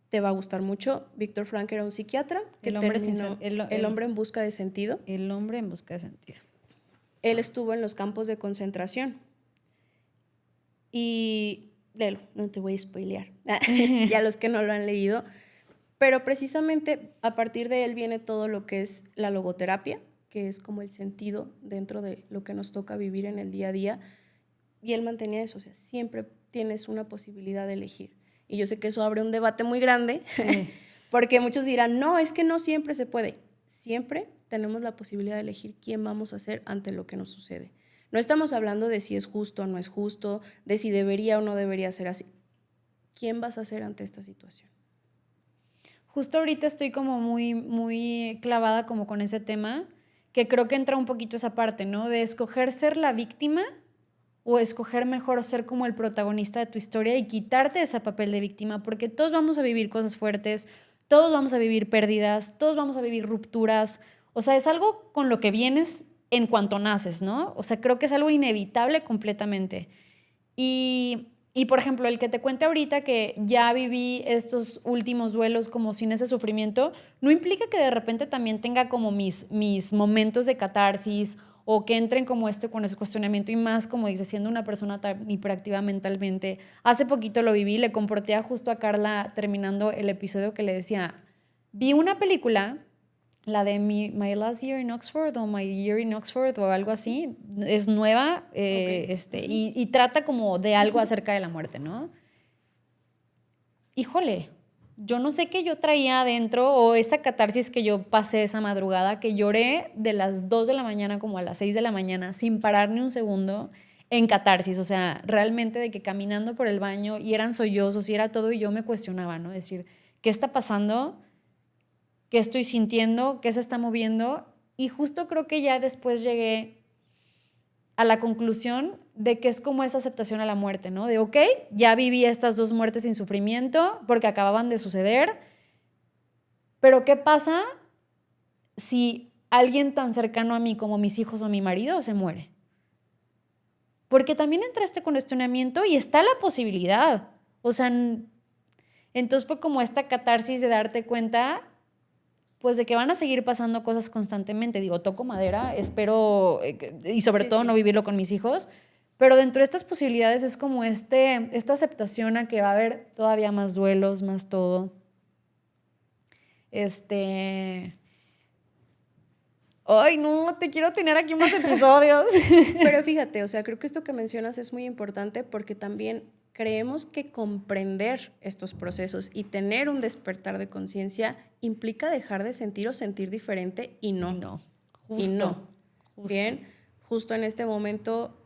Te va a gustar mucho. Viktor Frankl era un psiquiatra que terminó El hombre en busca de sentido. El hombre en busca de sentido. Él estuvo en los campos de concentración. Y léelo, no te voy a spoilear. Ya los que no lo han leído. Pero precisamente a partir de él viene todo lo que es la logoterapia, que es como el sentido dentro de lo que nos toca vivir en el día a día. Y él mantenía eso, o sea, siempre tienes una posibilidad de elegir. Y yo sé que eso abre un debate muy grande, sí. Porque muchos dirán, no, es que no siempre se puede. Siempre tenemos la posibilidad de elegir quién vamos a ser ante lo que nos sucede. No estamos hablando de si es justo o no es justo, de si debería o no debería ser así. ¿Quién vas a ser ante esta situación? Justo ahorita estoy como muy clavada como con ese tema, que creo que entra un poquito esa parte, ¿no? De escoger ser la víctima o escoger mejor ser como el protagonista de tu historia y quitarte ese papel de víctima, porque todos vamos a vivir cosas fuertes, todos vamos a vivir pérdidas, todos vamos a vivir rupturas. O sea, es algo con lo que vienes en cuanto naces, ¿no? O sea, creo que es algo inevitable completamente. Y por ejemplo, el que te cuente ahorita que ya viví estos últimos duelos como sin ese sufrimiento, no implica que de repente también tenga como mis momentos de catarsis o que entren como con ese cuestionamiento, y más, como dice, siendo una persona tan hiperactiva mentalmente. Hace poquito lo viví, le compartía justo a Carla terminando el episodio que le decía, vi una película, la de My Last Year in Oxford o My Year in Oxford o algo así, es nueva, okay. Y trata como de algo acerca de la muerte, ¿no? Híjole, yo no sé qué yo traía adentro o esa catarsis que yo pasé esa madrugada, que lloré de las 2 de la mañana como a las 6 de la mañana sin parar ni un segundo en catarsis, o sea, realmente de que caminando por el baño y eran sollozos y era todo y yo me cuestionaba, ¿no? Decir, ¿qué está pasando? ¿Qué estoy sintiendo? ¿Qué se está moviendo? Y justo creo que ya después llegué a la conclusión de que es como esa aceptación a la muerte, ¿no? De, ok, ya viví estas 2 muertes sin sufrimiento porque acababan de suceder, pero ¿qué pasa si alguien tan cercano a mí como mis hijos o mi marido se muere? Porque también entra este cuestionamiento y está la posibilidad. O sea, entonces fue como esta catarsis de darte cuenta, pues, de que van a seguir pasando cosas constantemente. Digo, toco madera, espero, y sobre todo no vivirlo con mis hijos, pero dentro de estas posibilidades es como esta aceptación a que va a haber todavía más duelos, más todo. Ay, no, te quiero tener aquí más episodios. Pero fíjate, o sea, creo que esto que mencionas es muy importante porque también creemos que comprender estos procesos y tener un despertar de conciencia implica dejar de sentir o sentir diferente y no. No, justo. Y no. Justo. Bien, justo en este momento,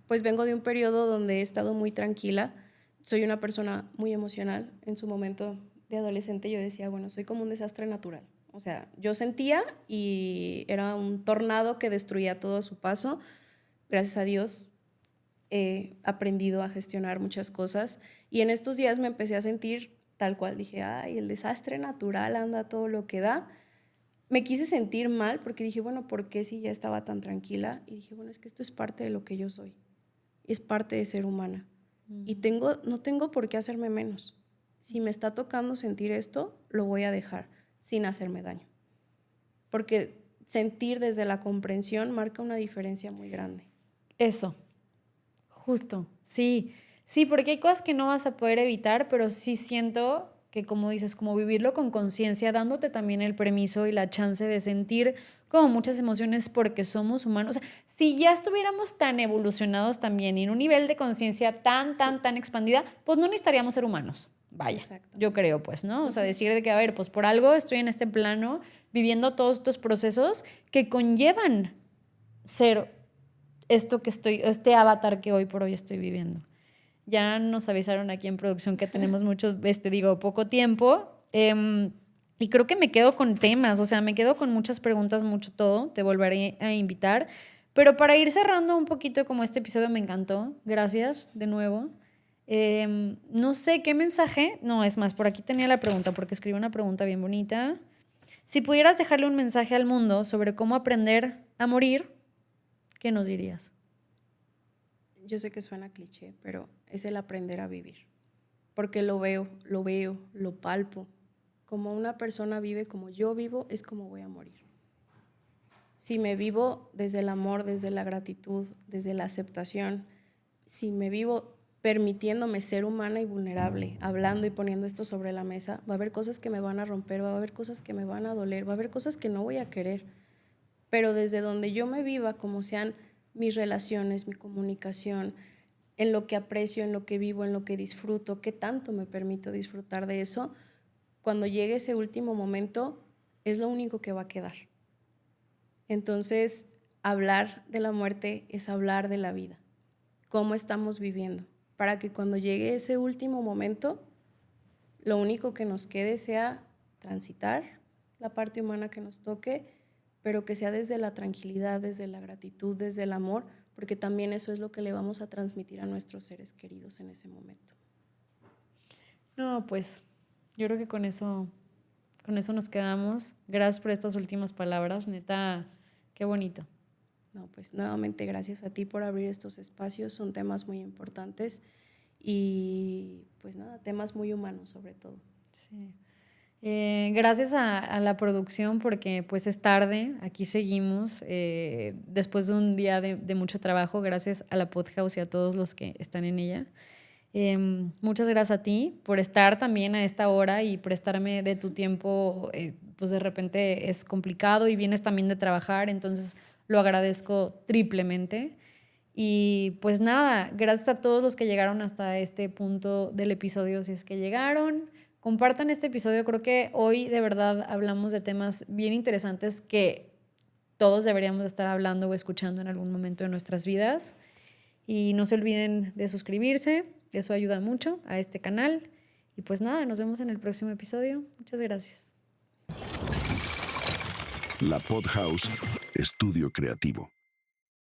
pues vengo de un periodo donde he estado muy tranquila. Soy una persona muy emocional. En su momento de adolescente yo decía, bueno, soy como un desastre natural. O sea, yo sentía y era un tornado que destruía todo a su paso. Gracias a Dios he aprendido a gestionar muchas cosas y en estos días me empecé a sentir tal cual. Dije, ay, el desastre natural anda todo lo que da. Me quise sentir mal porque dije, bueno, ¿por qué si ya estaba tan tranquila? Y dije, bueno, es que esto es parte de lo que yo soy. Es parte de ser humana. Y no tengo por qué hacerme menos. Si me está tocando sentir esto, lo voy a dejar sin hacerme daño. Porque sentir desde la comprensión marca una diferencia muy grande. Eso, justo, sí. Sí, porque hay cosas que no vas a poder evitar, pero sí siento que, como dices, como vivirlo con conciencia, dándote también el permiso y la chance de sentir como muchas emociones porque somos humanos. O sea, si ya estuviéramos tan evolucionados también y en un nivel de conciencia tan expandida, pues no necesitaríamos ser humanos. Vaya, yo creo, pues, ¿no? O sea, decir de que, a ver, pues por algo estoy en este plano viviendo todos estos procesos que conllevan ser este avatar que hoy por hoy estoy viviendo. Ya nos avisaron aquí en producción que tenemos poco tiempo. Y creo que me quedo con temas, o sea, me quedo con muchas preguntas, mucho todo. Te volveré a invitar. Pero para ir cerrando un poquito como este episodio me encantó. Gracias de nuevo. No sé qué mensaje. No, es más, por aquí tenía la pregunta porque escribí una pregunta bien bonita. Si pudieras dejarle un mensaje al mundo sobre cómo aprender a morir, ¿qué nos dirías? Yo sé que suena cliché, pero es el aprender a vivir. Porque lo veo, lo palpo. Como una persona vive como yo vivo, es como voy a morir. Si me vivo desde el amor, desde la gratitud, desde la aceptación, si me vivo permitiéndome ser humana y vulnerable, hablando y poniendo esto sobre la mesa, va a haber cosas que me van a romper, va a haber cosas que me van a doler, va a haber cosas que no voy a querer. Pero desde donde yo me viva, como sean mis relaciones, mi comunicación, en lo que aprecio, en lo que vivo, en lo que disfruto, qué tanto me permito disfrutar de eso, cuando llegue ese último momento, es lo único que va a quedar. Entonces, hablar de la muerte es hablar de la vida, cómo estamos viviendo, para que cuando llegue ese último momento, lo único que nos quede sea transitar la parte humana que nos toque, pero que sea desde la tranquilidad, desde la gratitud, desde el amor, porque también eso es lo que le vamos a transmitir a nuestros seres queridos en ese momento. No, pues yo creo que con eso nos quedamos. Gracias por estas últimas palabras, neta, qué bonito. No, pues nuevamente gracias a ti por abrir estos espacios, son temas muy importantes y pues nada, temas muy humanos sobre todo. Sí. Gracias a la producción porque pues es tarde, aquí seguimos después de un día de mucho trabajo, gracias a la Podhouse y a todos los que están en ella. Muchas gracias a ti por estar también a esta hora y prestarme de tu tiempo, pues de repente es complicado y vienes también de trabajar, entonces lo agradezco triplemente. Y pues nada, gracias a todos los que llegaron hasta este punto del episodio, si es que llegaron. Compartan este episodio. Creo que hoy de verdad hablamos de temas bien interesantes que todos deberíamos estar hablando o escuchando en algún momento de nuestras vidas. Y no se olviden de suscribirse, eso ayuda mucho a este canal. Y pues nada, nos vemos en el próximo episodio. Muchas gracias. La Pod House, estudio creativo.